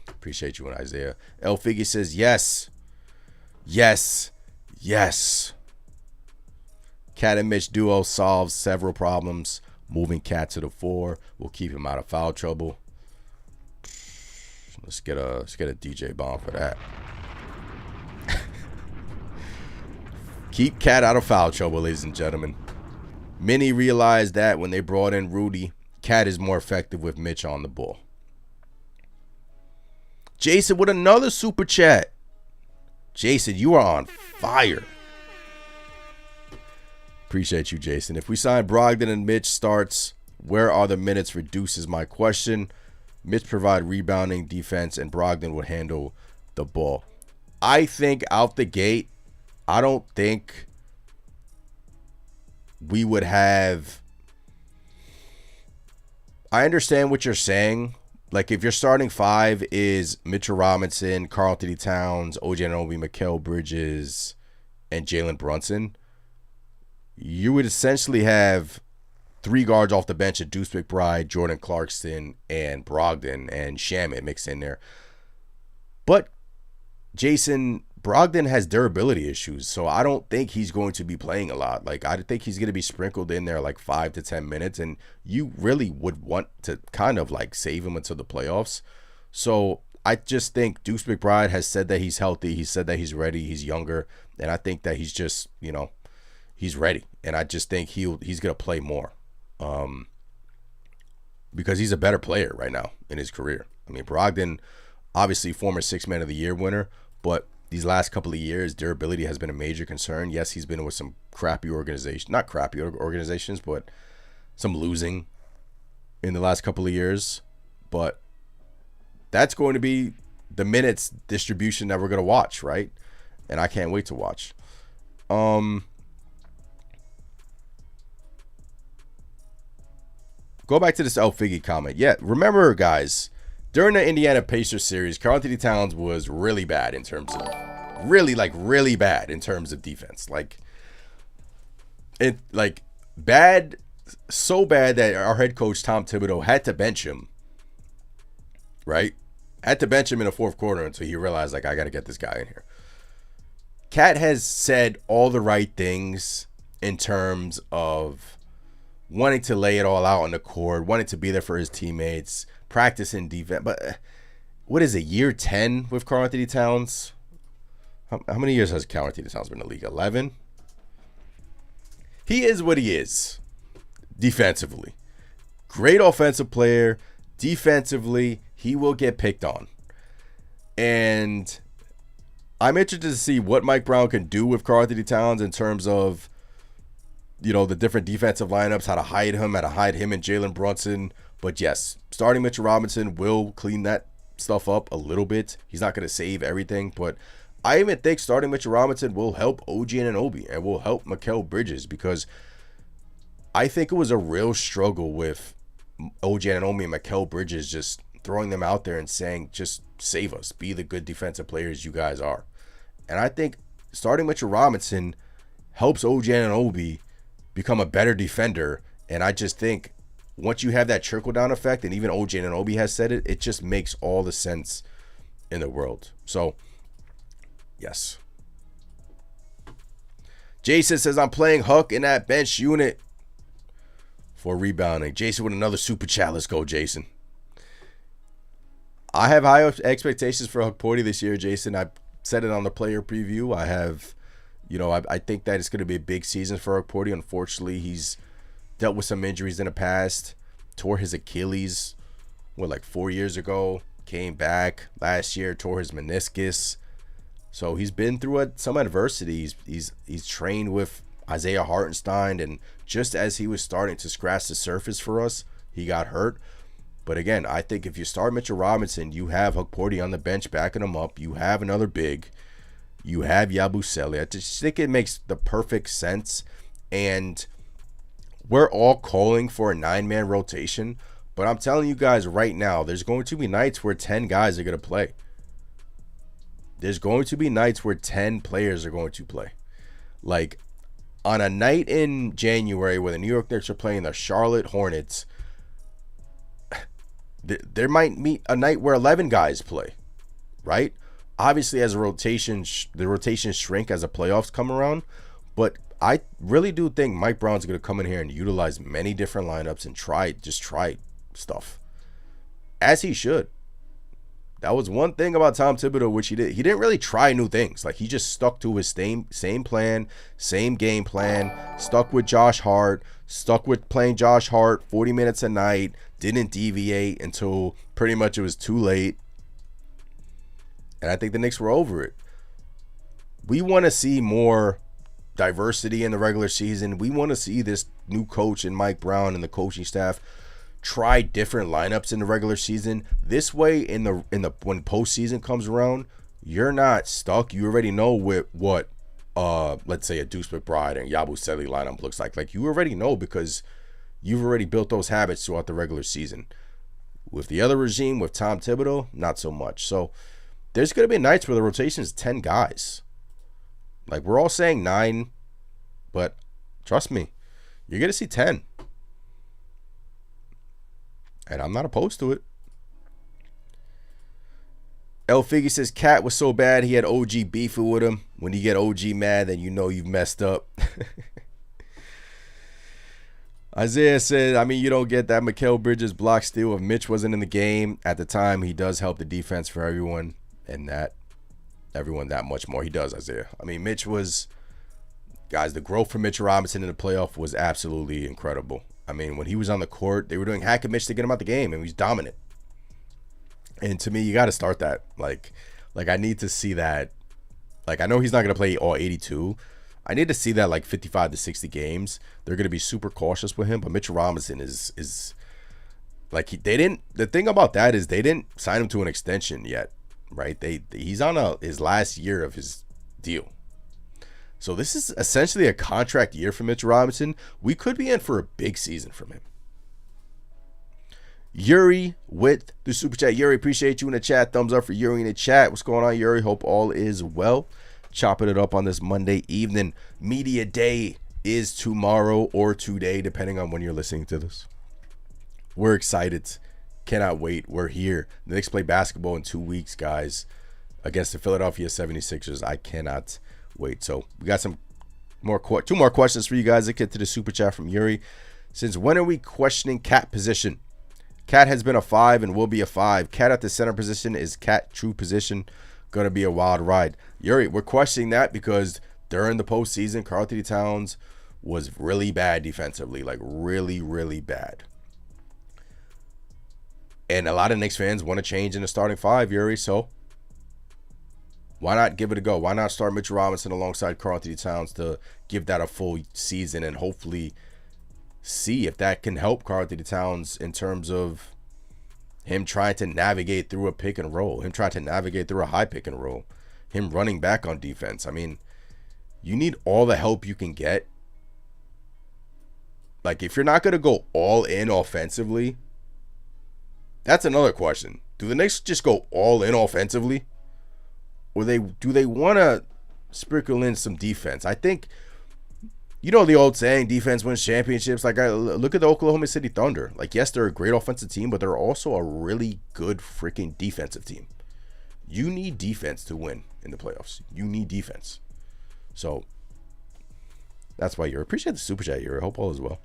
Appreciate you, Isaiah. El Figgy says, yes. Cat and Mitch duo solves several problems. Moving Cat to the 4 will keep him out of foul trouble. Let's get a DJ bomb for that. Keep Cat out of foul trouble, ladies and gentlemen. Many realized that when they brought in Rudy, Cat is more effective with Mitch on the ball. Jason with another super chat. Jason, you are on fire. Appreciate you, Jason. If we sign Brogdon and Mitch starts, where are the minutes for Deuce is my question. Mitch provide rebounding, defense, and Brogdon would handle the ball. I think out the gate, I don't think we would have. I understand what you're saying. Like, if your starting 5 is Mitchell Robinson, Karl-Anthony Towns, OG Anunoby, Mikal Bridges, and Jalen Brunson, you would essentially have 3 guards off the bench at Deuce McBride, Jordan Clarkson, and Brogdon, and Shamet mixed in there. But Jason, Brogdon has durability issues, so I don't think he's going to be playing a lot. Like, I think he's going to be sprinkled in there like 5 to 10 minutes, and you really would want to kind of like save him until the playoffs. So I just think Deuce McBride has said that he's healthy. He said that he's ready. He's younger, and I think that he's just, he's ready. And I just think he's going to play more because he's a better player right now in his career. I mean, Brogdon, obviously former 6th Man of the Year winner, but these last couple of years, durability has been a major concern. Yes, he's been with some crappy organizations, not crappy organizations, but some losing in the last couple of years. But that's going to be the minutes distribution that we're going to watch, right? And I can't wait to watch. Go back to this El Figgy comment. Yeah, remember, guys, during the Indiana Pacers series, Karl-Anthony Towns was really bad in terms of really bad in terms of defense. Bad, so bad that our head coach Tom Thibodeau had to bench him. Right? Had to bench him in the 4th quarter until he realized, I got to get this guy in here. Cat has said all the right things in terms of wanting to lay it all out on the court, wanting to be there for his teammates, practicing defense. But what is it, year 10 with Karl Anthony Towns? How many years has Karl Anthony Towns been in the league? 11? He is what he is defensively. Great offensive player. Defensively, he will get picked on. And I'm interested to see what Mike Brown can do with Karl Anthony Towns in terms of, you know, the different defensive lineups, how to hide him and Jalen Brunson. But yes, starting Mitchell Robinson will clean that stuff up a little bit. He's not going to save everything, but I even think starting Mitchell Robinson will help OG Anunoby and will help Mikal Bridges, because I think it was a real struggle with OG Anunoby and Mikal Bridges just throwing them out there and saying, just save us, be the good defensive players you guys are. And I think starting Mitchell Robinson helps OG Anunoby become a better defender. And I just think once you have that trickle-down effect, and even OG Anunoby has said it, it just makes all the sense in the world. So, yes. Jason says, I'm playing Huck in that bench unit for rebounding. Jason with another super chat. Let's go, Jason. I have high expectations for Huck Porty this year, Jason. I said it on the player preview. I have, you know, I think that it's going to be a big season for Huck Porty. Unfortunately, he's dealt with some injuries in the past. Tore his Achilles, like 4 years ago. Came back last year, tore his meniscus. So he's been through some adversity. He's trained with Isaiah Hartenstein, and just as he was starting to scratch the surface for us, he got hurt. But again, I think if you start Mitchell Robinson, you have Huck Porty on the bench backing him up. You have another big. You have Yabusele. I just think it makes the perfect sense. And we're all calling for a 9-man rotation. But I'm telling you guys right now, there's going to be nights where 10 guys are going to play. There's going to be nights where 10 players are going to play. Like on a night in January where the New York Knicks are playing the Charlotte Hornets, there might be a night where 11 guys play, right? Obviously, as the rotations shrink as the playoffs come around, but I really do think Mike Brown's going to come in here and utilize many different lineups and try stuff, as he should. That was one thing about Tom Thibodeau, which he did. He didn't really try new things. Like, he just stuck to his same plan, same game plan, stuck with Josh Hart, stuck with playing Josh Hart 40 minutes a night, didn't deviate until pretty much it was too late. And I think the Knicks were over it. We want to see more diversity in the regular season. We want to see this new coach and Mike Brown and the coaching staff try different lineups in the regular season. This way, in the when postseason comes around, you're not stuck. You already know what let's say a Deuce McBride and Yabusele lineup looks like. Like, you already know, because you've already built those habits throughout the regular season. With the other regime, with Tom Thibodeau, not so much. So there's going to be nights where the rotation is 10 guys. Like, we're all saying 9, but trust me, you're going to see 10. And I'm not opposed to it. El Figgy says, Cat was so bad he had OG beefing with him. When you get OG mad, then you know you've messed up. Isaiah said, I mean, you don't get that Mikal Bridges block steal if Mitch wasn't in the game at the time. He does help the defense for everyone, and everyone that much more. He does, Isaiah. I mean, Mitch was, guys, the growth for Mitch Robinson in the playoff was absolutely incredible. I mean, when he was on the court, they were doing hack and Mitch to get him out the game, and he was dominant. And to me, you got to start that. Like I need to see that. Like, I know he's not going to play all 82. I need to see that, like, 55 to 60 games. They're going to be super cautious with him, but Mitchell Robinson is like, the thing about that is they didn't sign him to an extension yet, right? He's on his last year of his deal. So this is essentially a contract year for Mitchell Robinson. We could be in for a big season from him. Yuri with the super chat. Yuri, appreciate you in the chat. Thumbs up for Yuri in the chat. What's going on, Yuri? Hope all is well. Chopping it up on this Monday evening. Media day is tomorrow or today, depending on when you're listening to this. We're excited. Cannot wait. We're here. The Knicks play basketball in 2 weeks, guys, against the Philadelphia 76ers. I cannot wait. So we got two more questions for you guys. Let's get to the super chat from Yuri. Since when are we questioning cap position? Cat has been a 5 and will be a 5. Cat at the center position is Cat true position. Going to be a wild ride. Yuri, we're questioning that because during the postseason, Karl-Anthony Towns was really bad defensively. Like, really, really bad. And a lot of Knicks fans want to change in the starting 5, Yuri. So, why not give it a go? Why not start Mitchell Robinson alongside Karl-Anthony Towns to give that a full season and hopefully see if that can help Karl-Anthony Towns in terms of him trying to navigate through a pick and roll, him trying to navigate through a high pick and roll, him running back on defense. I mean, you need all the help you can get. Like, if you're not going to go all in offensively, that's another question. Do the Knicks just go all in offensively? Or do they want to sprinkle in some defense? I think, you know the old saying, defense wins championships. Like, I look at the Oklahoma City Thunder. Like, yes, they're a great offensive team, but they're also a really good freaking defensive team. You need defense to win in the playoffs. You need defense. So, that's why you're. Appreciate the super chat, Yuri. Hope all is well.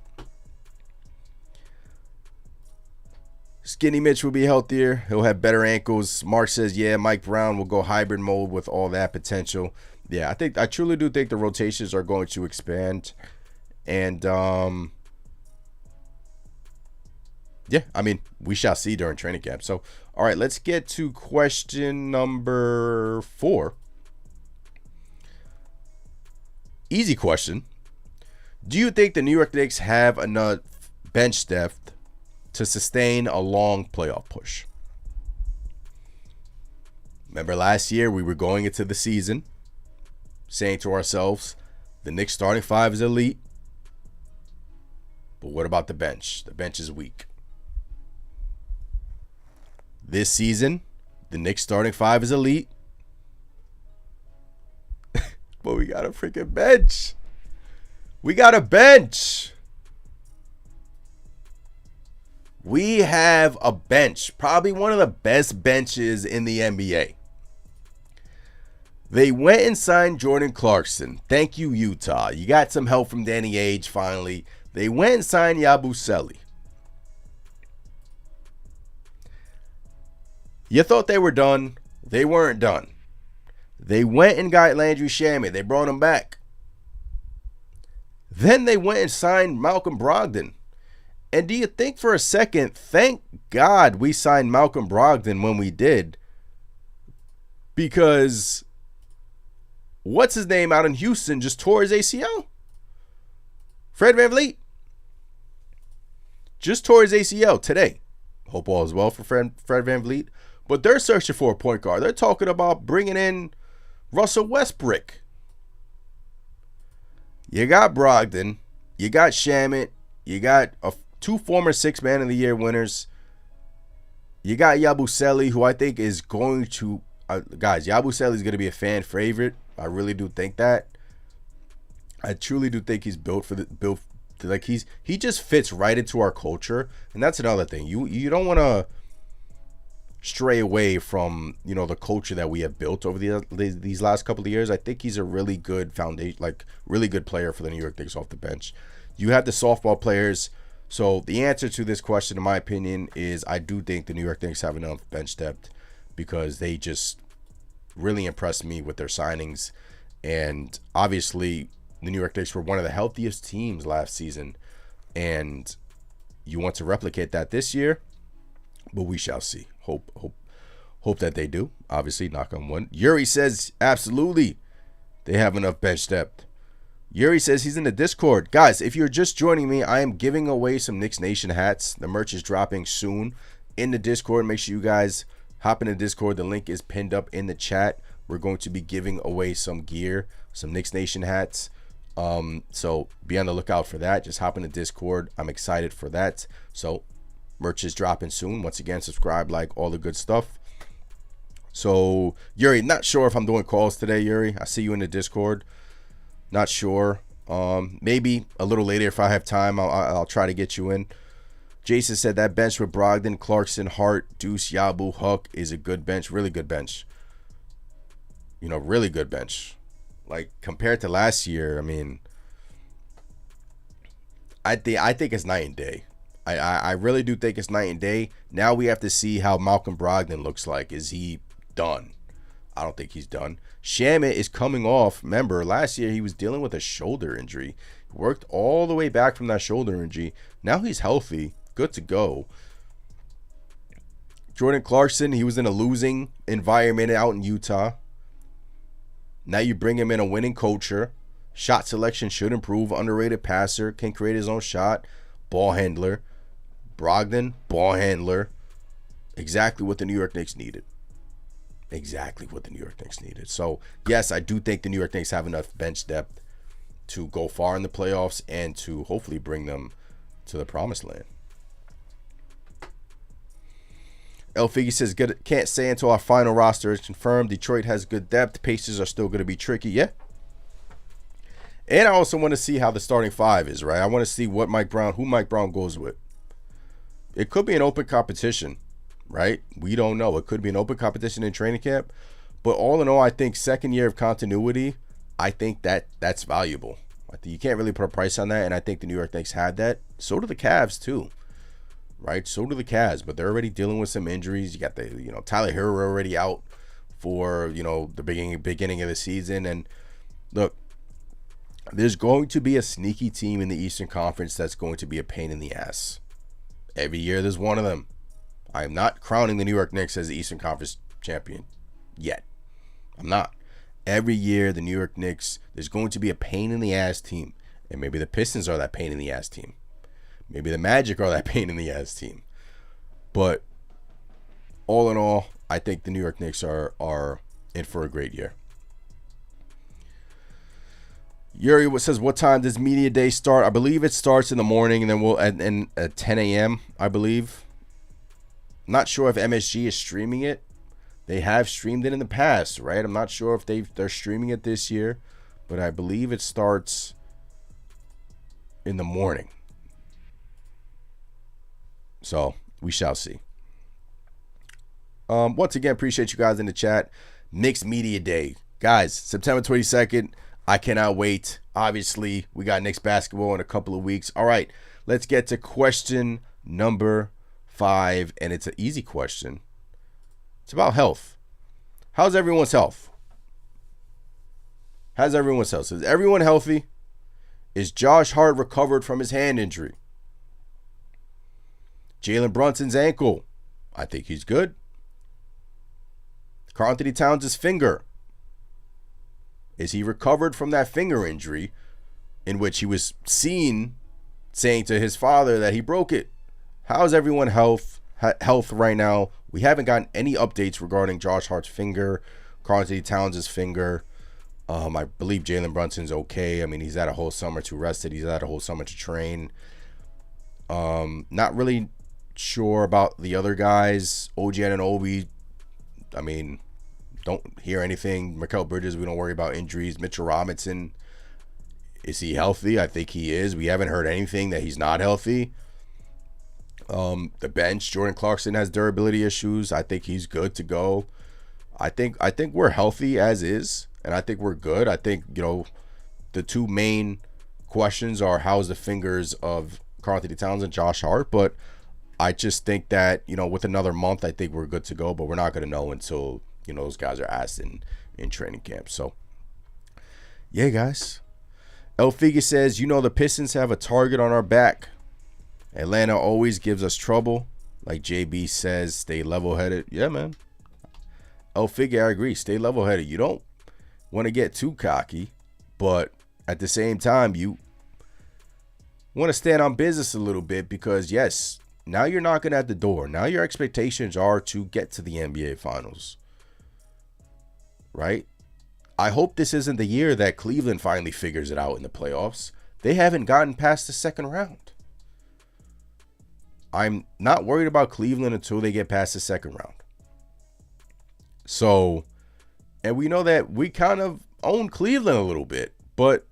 Skinny Mitch will be healthier. He'll have better ankles. Mark says, yeah, Mike Brown will go hybrid mode with all that potential. Yeah, I truly do think the rotations are going to expand. And, yeah, I mean, we shall see during training camp. So, all right, let's get to question number 4. Easy question. Do you think the New York Knicks have enough bench depth to sustain a long playoff push? Remember last year we were going into the season saying to ourselves, the Knicks starting 5 is elite. But what about the bench? The bench is weak. This season, the Knicks starting 5 is elite. But we got a freaking bench. We got a bench. We have a bench. Probably one of the best benches in the NBA. They went and signed Jordan Clarkson. Thank you, Utah. You got some help from Danny Ainge finally. They went and signed Yabusele. You thought they were done. They weren't done. They went and got Landry Shamet. They brought him back. Then they went and signed Malcolm Brogdon. And do you think for a second, thank God we signed Malcolm Brogdon when we did? Because what's his name out in Houston just tore his ACL? Fred VanVleet. Just tore his ACL today. Hope all is well for Fred VanVleet. But they're searching for a point guard. They're talking about bringing in Russell Westbrook. You got Brogdon. You got Shamet. You got 2 former 6th Man of the Year winners. You got Yabusele, who I think is going to... guys, Yabusele is going to be a fan favorite. I really do think that. I truly do think he's he just fits right into our culture. And that's another thing. You don't want to stray away from, you know, the culture that we have built over these last couple of years. I think he's a really good foundation, like really good player for the New York Knicks off the bench. You have the softball players. So the answer to this question, in my opinion, is I do think the New York Knicks have enough bench depth because they just really impressed me with their signings. And obviously, the New York Knicks were one of the healthiest teams last season. And you want to replicate that this year, but we shall see. Hope that they do. Obviously, knock on wood. Yuri says, absolutely, they have enough bench depth. Yuri says he's in the Discord. Guys, if you're just joining me, I am giving away some Knicks Nation hats. The merch is dropping soon in the Discord. Make sure you guys hop in the Discord. The link is pinned up in the chat. We're going to be giving away some gear, some Knicks Nation hats. So be on the lookout for that. Just hop in the Discord. I'm excited for that. So merch is dropping soon. Once again, subscribe, like, all the good stuff. So, Yuri, not sure if I'm doing calls today, Yuri. I see you in the Discord. Not sure. Maybe a little later if I have time. I'll try to get you in. Jason said that bench with Brogdon, Clarkson, Hart, Deuce, Yabu, Huck is a good bench. Really good bench. You know, really good bench. Like, compared to last year, I mean, I think it's night and day. I really do think it's night and day. Now we have to see how Malcolm Brogdon looks like. Is he done? I don't think he's done. Shamit is coming off. Remember, last year he was dealing with a shoulder injury. He worked all the way back from that shoulder injury. Now he's healthy, good to go. Jordan Clarkson, he was in a losing environment out in Utah. Now you bring him in a winning culture. Shot selection should improve. Underrated passer, can create his own shot. Ball handler. Brogdon, ball handler. Exactly what the New York Knicks needed. Exactly what the New York Knicks needed. So, yes, I do think the New York Knicks have enough bench depth to go far in the playoffs and to hopefully bring them to the promised land. El Figgy says, can't say until our final roster is confirmed. Detroit has good depth. Pacers are still going to be tricky. Yeah. And I also want to see how the starting five is, right? I want to see who Mike Brown goes with. It could be an open competition, right? We don't know. It could be an open competition in training camp. But all in all, I think second year of continuity, I think that's valuable. I think you can't really put a price on that, and I think the New York Knicks had that. So do the Cavs, too. Right? So do the Cavs, but they're already dealing with some injuries. You got the, Tyler Hero already out for, the beginning of the season. And look, there's going to be a sneaky team in the Eastern Conference that's going to be a pain in the ass. Every year there's one of them. I am not crowning the New York Knicks as the Eastern Conference champion yet. I'm not. Every year the New York Knicks, there's going to be a pain in the ass team. And maybe the Pistons are that pain in the ass team. Maybe the Magic are that pain in the ass team. But all in all, I think the New York Knicks are in for a great year. Yuri says, what time does media day start? I believe it starts in the morning, and then we'll at 10 a.m., I believe. Not sure if MSG is streaming it. They have streamed it in the past, right? I'm not sure if they're streaming it this year, but I believe it starts in the morning. So we shall see. Once again, appreciate you guys in the chat. Knicks Media Day. Guys, September 22nd. I cannot wait. Obviously, we got Knicks basketball in a couple of weeks. All right, let's get to question number 5. And it's an easy question. It's about health. How's everyone's health? How's everyone's health? Is everyone healthy? Is Josh Hart recovered from his hand injury? Jalen Brunson's ankle, I think he's good. Karl-Anthony Towns' finger. Is he recovered from that finger injury in which he was seen saying to his father that he broke it? How's everyone health right now? We haven't gotten any updates regarding Josh Hart's finger, Karl-Anthony Towns' finger. I believe Jalen Brunson's okay. I mean, he's had a whole summer to rest it. He's had a whole summer to train. Not really sure about the other guys. OG Anunoby, I mean, don't hear anything. Mikal Bridges, we don't worry about injuries. Mitchell Robinson, is he healthy? I think he is. We haven't heard anything that he's not healthy. The bench, Jordan Clarkson has durability issues. I think he's good to go. I think we're healthy as is, and I think we're good. I think, the two main questions are how's the fingers of Karl-Anthony Towns and Josh Hart, but I just think that, with another month, I think we're good to go, but we're not going to know until, those guys are asked in training camp. So, yeah, guys. El Figa says, the Pistons have a target on our back. Atlanta always gives us trouble. Like JB says, stay level-headed. Yeah, man. El Figa, I agree. Stay level-headed. You don't want to get too cocky, but at the same time, you want to stand on business a little bit because, yes, now you're knocking at the door. Now your expectations are to get to the NBA Finals. Right? I hope this isn't the year that Cleveland finally figures it out in the playoffs. They haven't gotten past the second round. I'm not worried about Cleveland until they get past the second round. So, and we know that we kind of own Cleveland a little bit, but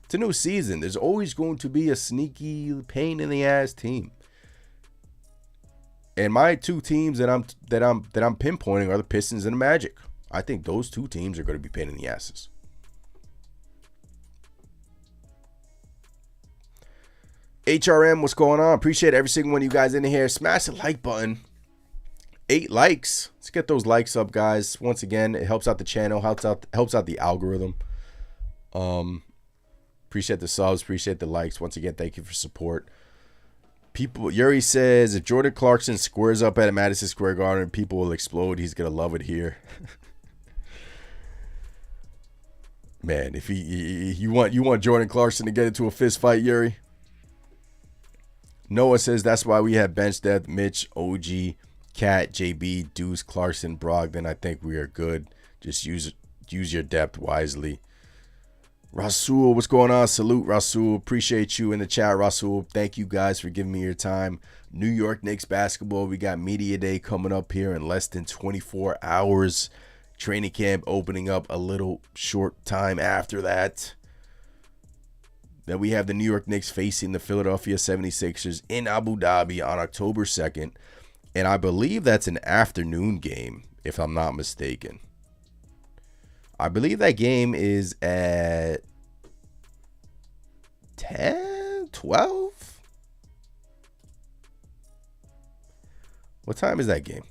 it's a new season. There's always going to be a sneaky pain in the ass team. And my two teams that I'm pinpointing are the Pistons and the Magic. I think those two teams are going to be pain in the asses. HRM, what's going on? Appreciate every single one of you guys in here. Smash the like button. 8 likes. Let's get those likes up, guys. Once again, it helps out the channel, helps out the algorithm. Appreciate the subs, appreciate the likes. Once again, thank you for support. Yuri says, if Jordan Clarkson squares up at Madison Square Garden, people will explode. He's gonna love it here. Man, if you want Jordan Clarkson to get into a fist fight, Yuri. Noah says that's why we have bench depth: Mitch, OG, Cat, JB, Deuce, Clarkson, Brogdon. I think we are good. Just use your depth wisely. Rasul, what's going on? Salute, Rasul. Appreciate you in the chat, Rasul. Thank you guys for giving me your time. New York Knicks basketball. We got Media Day coming up here in less than 24 hours. Training camp opening up a little short time after that. Then we have the New York Knicks facing the Philadelphia 76ers in Abu Dhabi on October 2nd. And I believe that's an afternoon game, if I'm not mistaken. I believe that game is at 10, 12? What time is that game?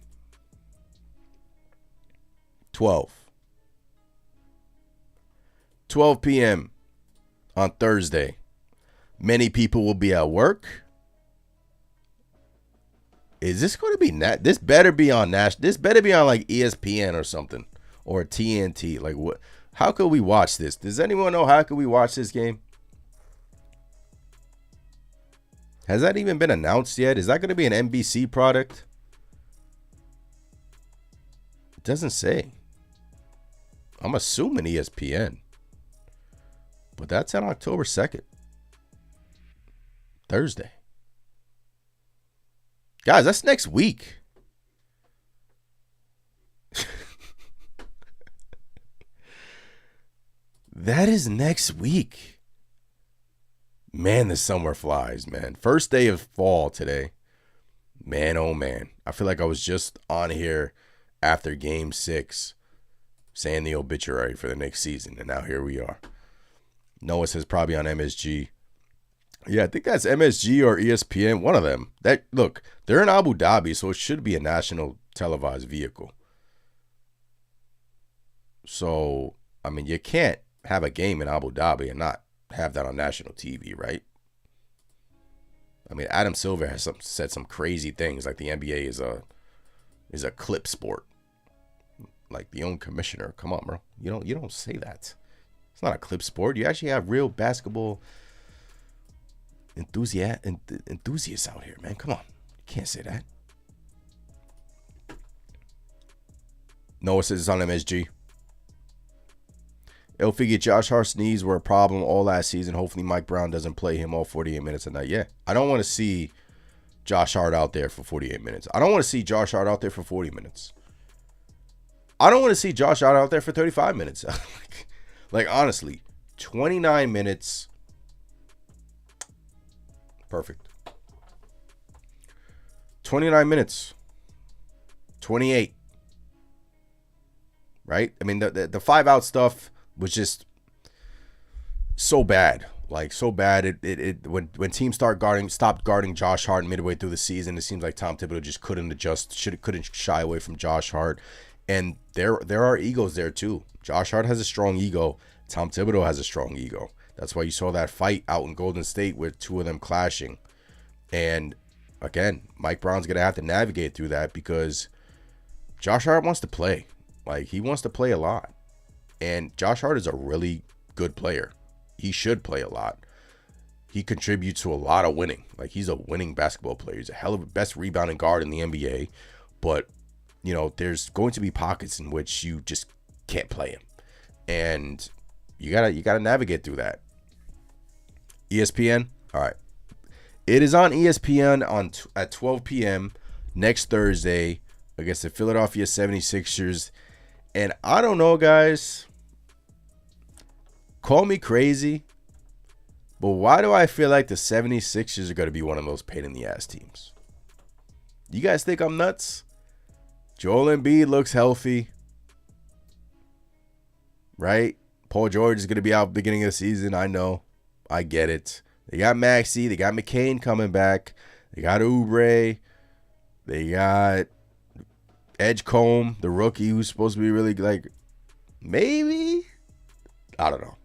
12 p.m. on Thursday. Many people will be at work. Is this going to be this better be on this better be on like ESPN or something, or TNT? Like, what? How could we watch this? Does anyone know how could we watch this game? Has that even been announced yet? Is that going to be an NBC product? It doesn't say. I'm assuming ESPN. But that's on October 2nd. Thursday. Guys, that's next week. That is next week. Man, the summer flies, man. First day of fall today. Man, oh man. I feel like I was just on here after game 6 saying the obituary for the next season. And now here we are. Noah says probably on MSG. Yeah, I think that's MSG or ESPN, one of them. Look, they're in Abu Dhabi, so it should be a national televised vehicle. So, I mean, you can't have a game in Abu Dhabi and not have that on national TV, right? I mean, Adam Silver has said some crazy things, like the NBA is a clip sport. Like the own commissioner. Come on, bro. You don't say that. It's not a clip sport. You actually have real basketball enthusiasts out here, man. Come on. You can't say that. Noah says it's on MSG. It'll figure Josh Hart's knees were a problem all last season. Hopefully Mike Brown doesn't play him all 48 minutes a night. Yeah, I don't want to see Josh Hart out there for 48 minutes. I don't want to see Josh Hart out there for 40 minutes. I don't want to see Josh Hart out there for 35 minutes. Like, honestly, 29 minutes. Perfect. 29 minutes. 28. Right? I mean, the 5-out stuff was just so bad. Like, so bad. When teams stopped guarding Josh Hart midway through the season, it seems like Tom Thibodeau just couldn't shy away from Josh Hart. And there are egos there too. Josh Hart has a strong ego. Tom Thibodeau has a strong ego. That's why you saw that fight out in Golden State with two of them clashing. And again, Mike Brown's going to have to navigate through that because Josh Hart wants to play. Like, he wants to play a lot. And Josh Hart is a really good player. He should play a lot. He contributes to a lot of winning. Like, he's a winning basketball player. He's a hell of a best rebounding guard in the NBA. But, you know, there's going to be pockets in which you just can't play him. And you gotta navigate through that. ESPN, all right. It is on ESPN at 12 p.m. next Thursday against the Philadelphia 76ers. And I don't know, guys. Call me crazy. But why do I feel like the 76ers are going to be one of those pain-in-the-ass teams? You guys think I'm nuts? Joel Embiid looks healthy. Right? Paul George is going to be out beginning of the season. I know. I get it. They got Maxey. They got McCain coming back. They got Oubre. They got Edgecombe, the rookie, who's supposed to be really like, maybe. I don't know.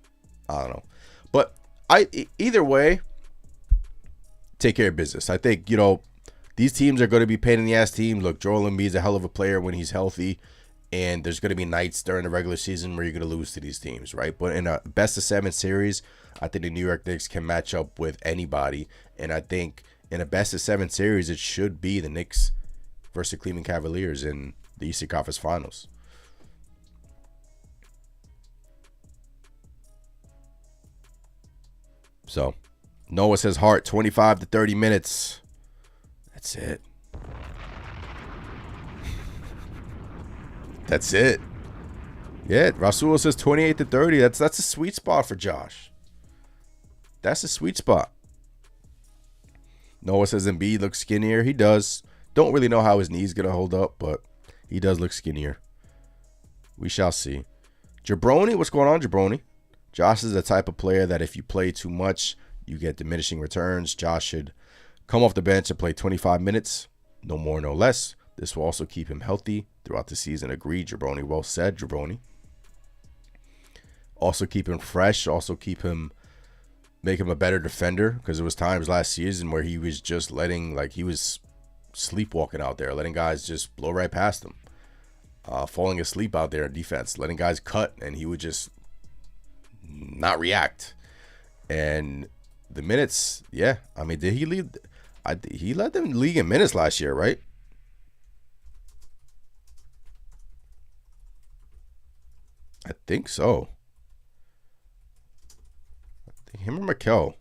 But either way, take care of business. I think, these teams are going to be pain in the ass teams. Look, Joel Embiid's a hell of a player when he's healthy. And there's going to be nights during the regular season where you're going to lose to these teams, right? But in a best-of-7 series, I think the New York Knicks can match up with anybody. And I think in a best-of-7 series, it should be the Knicks versus the Cleveland Cavaliers in the Eastern Conference Finals. So, Noah says Hart, 25 to 30 minutes. That's it. That's it. Yeah, Rasul says 28 to 30. That's a sweet spot for Josh. That's a sweet spot. Noah says Embiid looks skinnier. He does. Don't really know how his knee's going to hold up, but he does look skinnier. We shall see. Jabroni, what's going on, Jabroni? Josh is the type of player that if you play too much, you get diminishing returns. Josh should come off the bench and play 25 minutes. No more, no less. This will also keep him healthy throughout the season. Agreed, Jabroni. Well said, Jabroni. Also keep him fresh. Also make him a better defender, because there was times last season where he was just he was sleepwalking out there, letting guys just blow right past him. Falling asleep out there in defense, letting guys cut, and he would just not react. And the minutes, yeah. I mean, did he lead? He led them league in minutes last year, right? I think so. I think him or Mikal.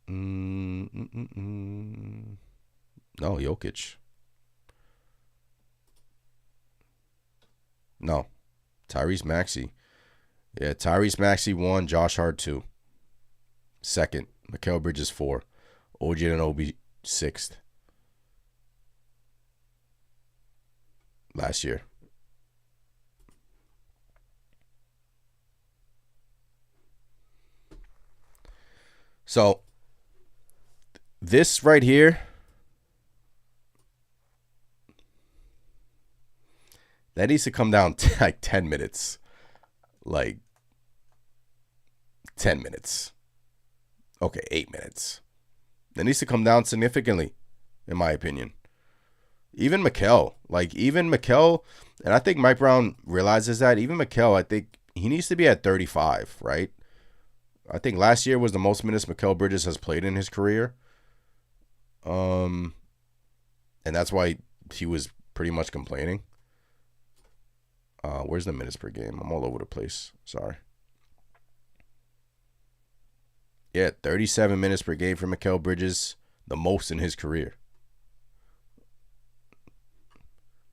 No, Jokic. No, Tyrese Maxey. Yeah, Tyrese Maxey 1, Josh Hart 2. Second, Mikal Bridges 4, OG Anunoby 6th. Last year. So, this right here, that needs to come down to like 10 minutes. Like 10 minutes. Okay, 8 minutes. That needs to come down significantly, in my opinion. Even Mikal, and I think Mike Brown realizes that. Even Mikal, I think he needs to be at 35, right? I think last year was the most minutes Mikal Bridges has played in his career. And that's why he was pretty much complaining. Where's the minutes per game? I'm all over the place. Sorry. Yeah, 37 minutes per game for Mikal Bridges, the most in his career.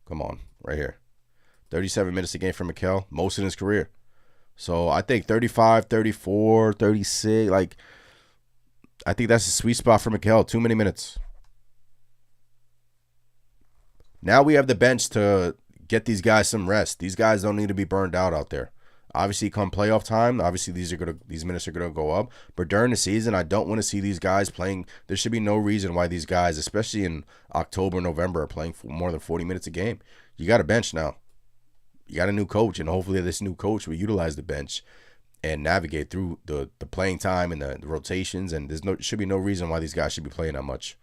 Come on, right here. 37 minutes a game for Mikal, most in his career. So I think 35, 34, 36, I think that's a sweet spot for Mikal. Too many minutes. Now we have the bench to get these guys some rest. These guys don't need to be burned out there. Obviously, come playoff time, obviously these minutes are gonna go up. But during the season, I don't want to see these guys playing. There should be no reason why these guys, especially in October, November, are playing for more than 40 minutes a game. You got a bench now. You got a new coach, and hopefully this new coach will utilize the bench and navigate through the playing time and the rotations. And should be no reason why these guys should be playing that much.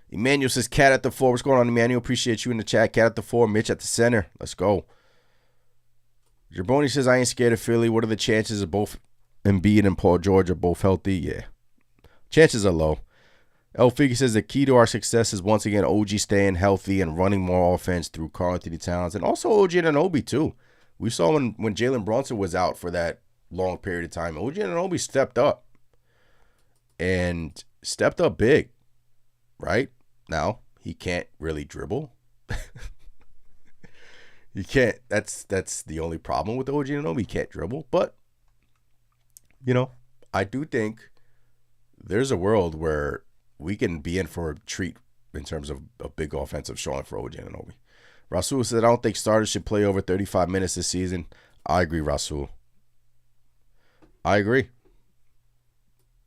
Emmanuel says, Cat at the 4. What's going on, Emmanuel? Appreciate you in the chat. Cat at the 4. Mitch at the center. Let's go. Jaboni says, I ain't scared of Philly. What are the chances of both Embiid and Paul George are both healthy? Yeah. Chances are low. El Figgy says, the key to our success is once again OG staying healthy and running more offense through Karl-Anthony Towns. And also OG Anunoby, too. We saw when Jalen Brunson was out for that long period of time, OG Anunoby stepped up. And stepped up big. Right? Now, he can't really dribble. He can't. That's the only problem with OG Anunoby. He can't dribble. But, I do think there's a world where we can be in for a treat in terms of a big offensive showing for OG Anunoby. Rasul said, I don't think starters should play over 35 minutes this season. I agree, Rasul. I agree.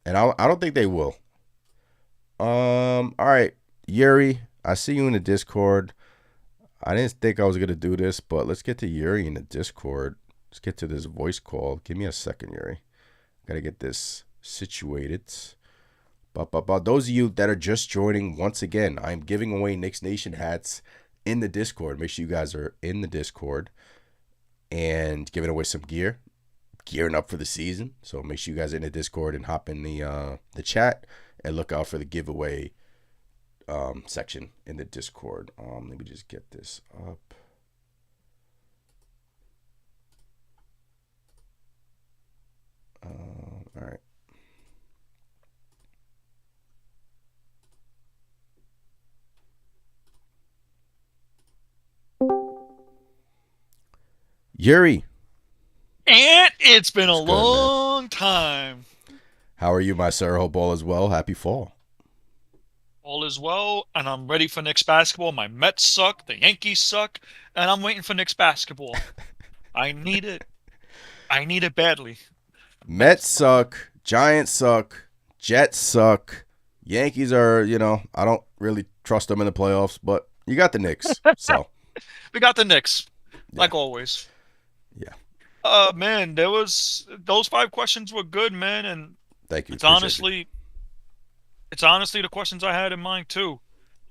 And I don't think they will. All right. Yuri, I see you in the Discord. I didn't think I was going to do this, but let's get to Yuri in the Discord. Let's get to this voice call. Give me a second, Yuri. Got to get this situated. But those of you that are just joining, once again, I'm giving away Knicks Nation hats in the Discord. Make sure you guys are in the Discord and giving away some gear, gearing up for the season. So make sure you guys are in the Discord and hop in the chat and look out for the giveaway section in the Discord. Let me just get this up. All right. Yuri. And it's been a long time. How are you, my sir? Hope all is well. Happy fall. All is well, and I'm ready for Knicks basketball. My Mets suck, the Yankees suck, and I'm waiting for Knicks basketball. I need it. I need it badly. Mets suck. Giants suck. Jets suck. Yankees are, I don't really trust them in the playoffs, but you got the Knicks. So we got the Knicks, like always. Yeah. Man, those 5 questions were good, man, and thank you. It's honestly the questions I had in mind too.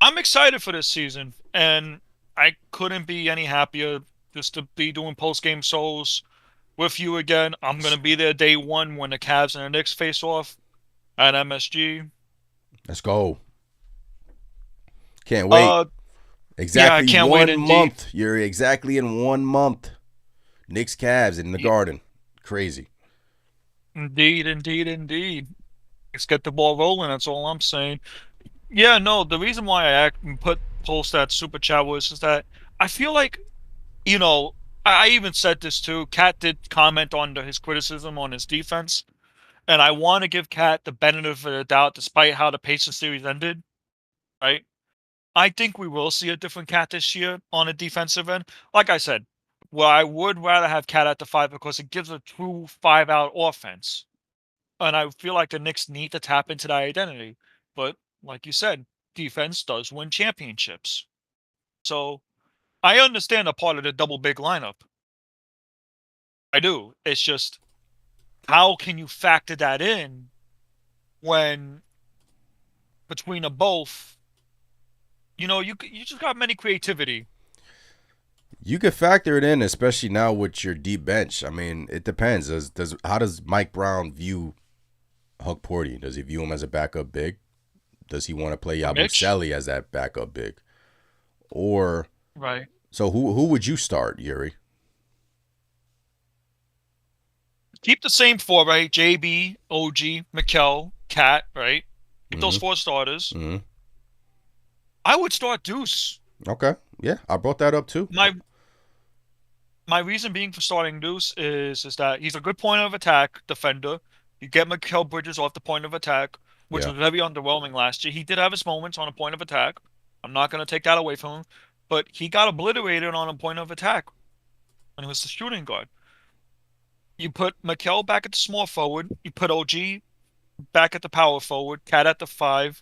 I'm excited for this season, and I couldn't be any happier just to be doing post-game shows with you again. I'm gonna be there day 1 when the Cavs and the Knicks face off at MSG. Let's go. Can't wait. Exactly, yeah, I can't wait 1 month. You're exactly in 1 month. Knicks Cavs in the Garden. Crazy. Indeed. Let's get the ball rolling. That's all I'm saying. Yeah, no, the reason why I post that super chat was is that I feel like, I even said this too. Kat did comment on his criticism on his defense, and I want to give Kat the benefit of the doubt, despite how the Pacers series ended. Right? I think we will see a different Kat this year on a defensive end. Like I said, well, I would rather have Kat at the 5 because it gives a true 5-out offense. And I feel like the Knicks need to tap into that identity. But like you said, defense does win championships. So I understand a part of the double big lineup. I do. It's just, how can you factor that in when between the both, you just got many creativity. You could factor it in, especially now with your deep bench. I mean, it depends. How does Mike Brown view Hug Porty? Does he view him as a backup big? Does he want to play Yabusele as that backup big? Or right. So who would you start, Yuri? Keep the same 4, right? JB, OG, Mikal, Cat, right? Keep those 4 starters. Mm-hmm. I would start Deuce. Okay. Yeah, I brought that up too. My reason being for starting Deuce is that he's a good point of attack defender. You get Mikal Bridges off the point of attack, which was very underwhelming last year. He did have his moments on a point of attack. I'm not going to take that away from him. But he got obliterated on a point of attack when he was the shooting guard. You put Mikal back at the small forward. You put OG back at the power forward. Cat at the 5,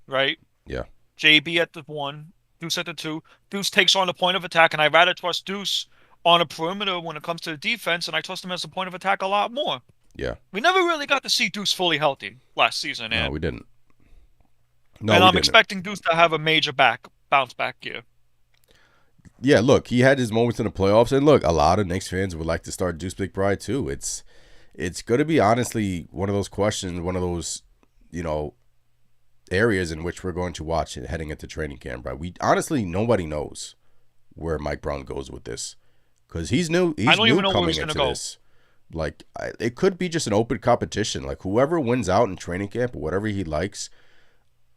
right? Yeah. JB at the 1. Deuce at the 2. Deuce takes on the point of attack, and I rather trust Deuce on a perimeter when it comes to the defense, and I trust him as a point of attack a lot more. Yeah. We never really got to see Deuce fully healthy last season. No, we didn't. And I'm expecting Deuce to have a major bounce back year. Yeah, look, he had his moments in the playoffs, and look, a lot of Knicks fans would like to start Deuce McBride too. It's going to be honestly one of those questions, one of those, areas in which we're going to watch it heading into training camp, right? Nobody knows where Mike Brown goes with this because he's new. He's new coming into this. Like, it could be just an open competition. Like, whoever wins out in training camp or whatever he likes,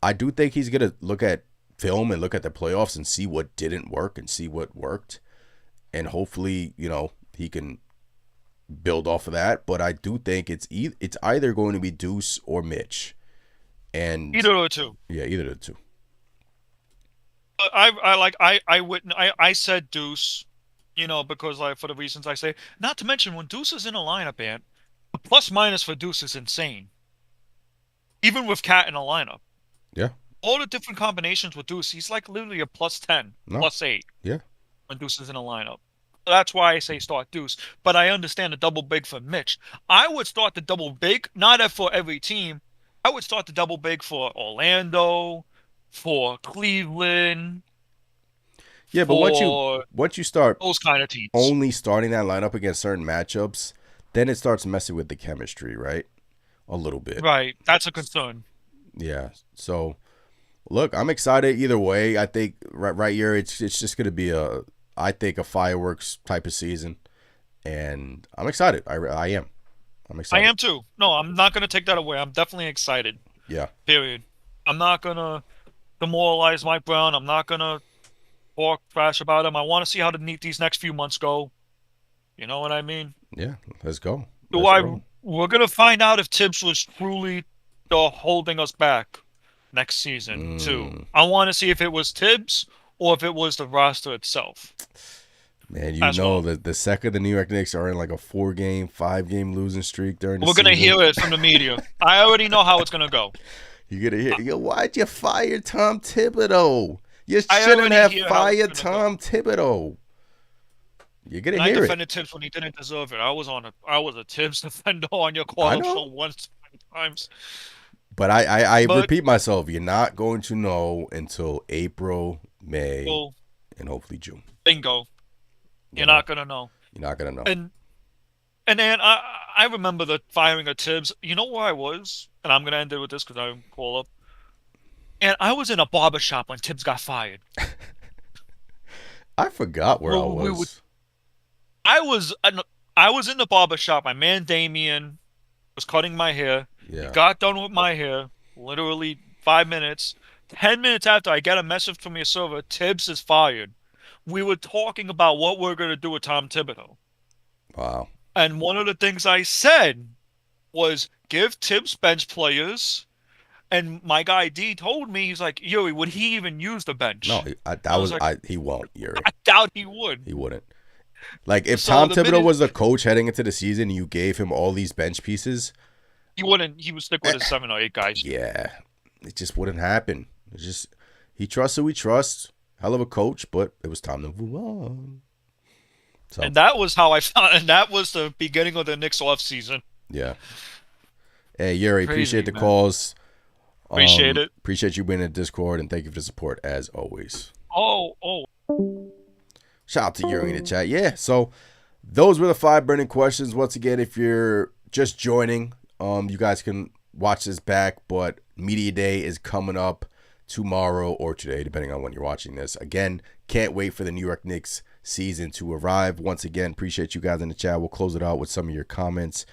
I do think he's going to look at film and look at the playoffs and see what didn't work and see what worked. And hopefully, he can build off of that. But I do think it's either going to be Deuce or Mitch. And either of the two. Yeah, either of the two. I said Deuce, because like for the reasons I say. Not to mention when Deuce is in a lineup, Ant, the plus minus for Deuce is insane. Even with Cat in a lineup, Yeah. all the different combinations with Deuce, he's like literally a plus 10, No. plus 8 Yeah. when Deuce is in a lineup. That's why I say start Deuce. But I understand the double big for Mitch. I would start the double big, not for every team. I would start the double big for Orlando, for Cleveland, Yeah, but for once you start those kind of teams. only starting that lineup against certain matchups, then it starts messing with the chemistry, right? A little bit. Right. That's a concern. Yeah. So look, I'm excited either way. I think right here it's just gonna be a fireworks type of season, and I'm excited. I am. I'm I excited. am too. No, I'm not going to take that away. I'm definitely excited. Yeah. Period. I'm not going to demoralize Mike Brown. I'm not going to talk trash about him. I want to see how these next few months go. You know what I mean? Yeah. Let's go. Do Let's I? go. We're going to find out if Tibbs was truly the holding us back next season, too. Mm. I want to see if it was Tibbs or if it was the roster itself Man, you as know well. that the second the New York Knicks are in like a 4-game, 5-game losing streak during the We're going to season, hear it from the media. I already know how it's going to go. you're gonna hear, yo, why'd you fire Tom Thibodeau? You I shouldn't already have hear how it's fired going to go. Tom Thibodeau. You're gonna And I hear it. defended Tibbs when he didn't deserve it. I was a Tibbs defender on your I corner know. for once times. But I But repeat myself, you're not going to know until April, May, well, and hopefully June. bingo. You You're know, not gonna know. you're not gonna know. And then I remember the firing of Tibbs. You know where I was? And I'm gonna end it with this because I call up. And I was in a barber shop when Tibbs got fired. I forgot where I Well, we would. was. I was. I was in the barber shop. My man Damien was cutting my hair. He Yeah. got done with my hair. Literally 5 minutes. 10 minutes after I get a message from your server, Tibbs is fired. We were talking about what we're going to do with Tom Thibodeau. Wow. And one of the things I said was give Tibbs bench players. And my guy D told me, he's like, Yuri, would he even use the No, bench? that I was was like, he won't, Yuri. I doubt he would. He wouldn't. Like if So Tom the Thibodeau minute was the coach heading into the season, and you gave him all these bench pieces. he wouldn't, he would stick with his 7 or 8 guys. Yeah, it just wouldn't happen. It's just he trusts who he trusts. Hell of a coach, but it was time to move on. So And that was how I found, and that was the beginning of the Knicks off season. yeah. Hey Yuri, appreciate Crazy, the man. calls. Appreciate it. Appreciate you being in Discord, and thank you for the support as always. Oh, Shout out to Yuri in the chat. Yeah, so those were the 5 burning questions. Once again, if you're just joining, you guys can watch this back, but Media Day is coming up tomorrow or today, depending on when you're watching this. Again, can't wait for the New York Knicks season to arrive. Once again, appreciate you guys in the chat. We'll close it out with some of your comments.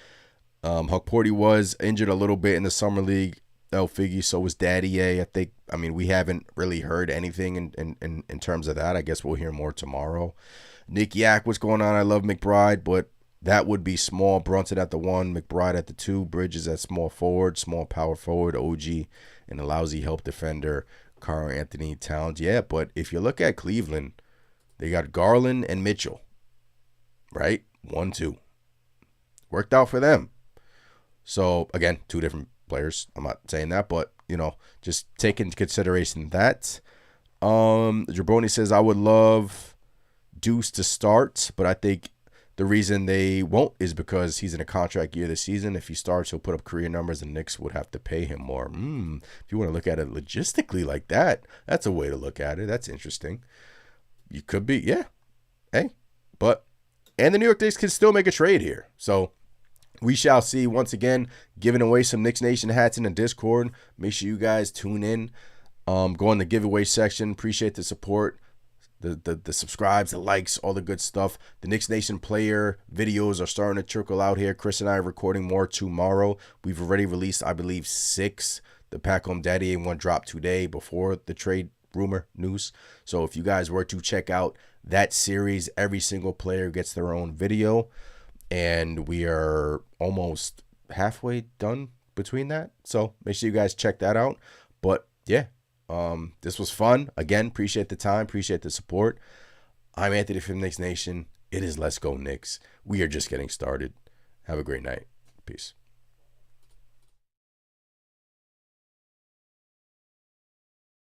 Huck Porty was injured a little bit in the summer league. El Figgy, so was Daddy A. I mean, we haven't really heard anything in terms of that. I guess we'll hear more tomorrow. Nick Yak, what's going on? I love McBride, but that would be small. Brunson at the 1, McBride at the 2, Bridges at small forward, small power forward, OG, and a lousy help defender, Karl Anthony Towns. Yeah, but if you look at Cleveland, they got Garland and Mitchell, right? 1-2. Worked out for them. So, again, 2 different players. I'm not saying that, but, just take into consideration that. Jabroni says, I would love Deuce to start, but I think the reason they won't is because he's in a contract year this season. If he starts, he'll put up career numbers, and Knicks would have to pay him more. If you want to look at it logistically like that, that's a way to look at it. That's interesting. You could be, yeah. Hey, and the New York Knicks can still make a trade here. So, we shall see. Once again, giving away some Knicks Nation hats in the Discord. Make sure you guys tune in. Go in the giveaway section. Appreciate the support, the subscribes, the likes, all the good stuff. The Knicks Nation player videos are starting to trickle out here. Chris and I are recording more tomorrow. We've already released, I believe, 6. The Pack Home Daddy and 1 dropped today before the trade rumor news. So if you guys were to check out that series, every single player gets their own video. And we are almost halfway done between that. So make sure you guys check that out. But yeah, This was fun. Again, appreciate the time, appreciate the support. I'm Anthony from Knicks Nation. It is Let's Go Knicks. We are just getting started. Have a great night. Peace.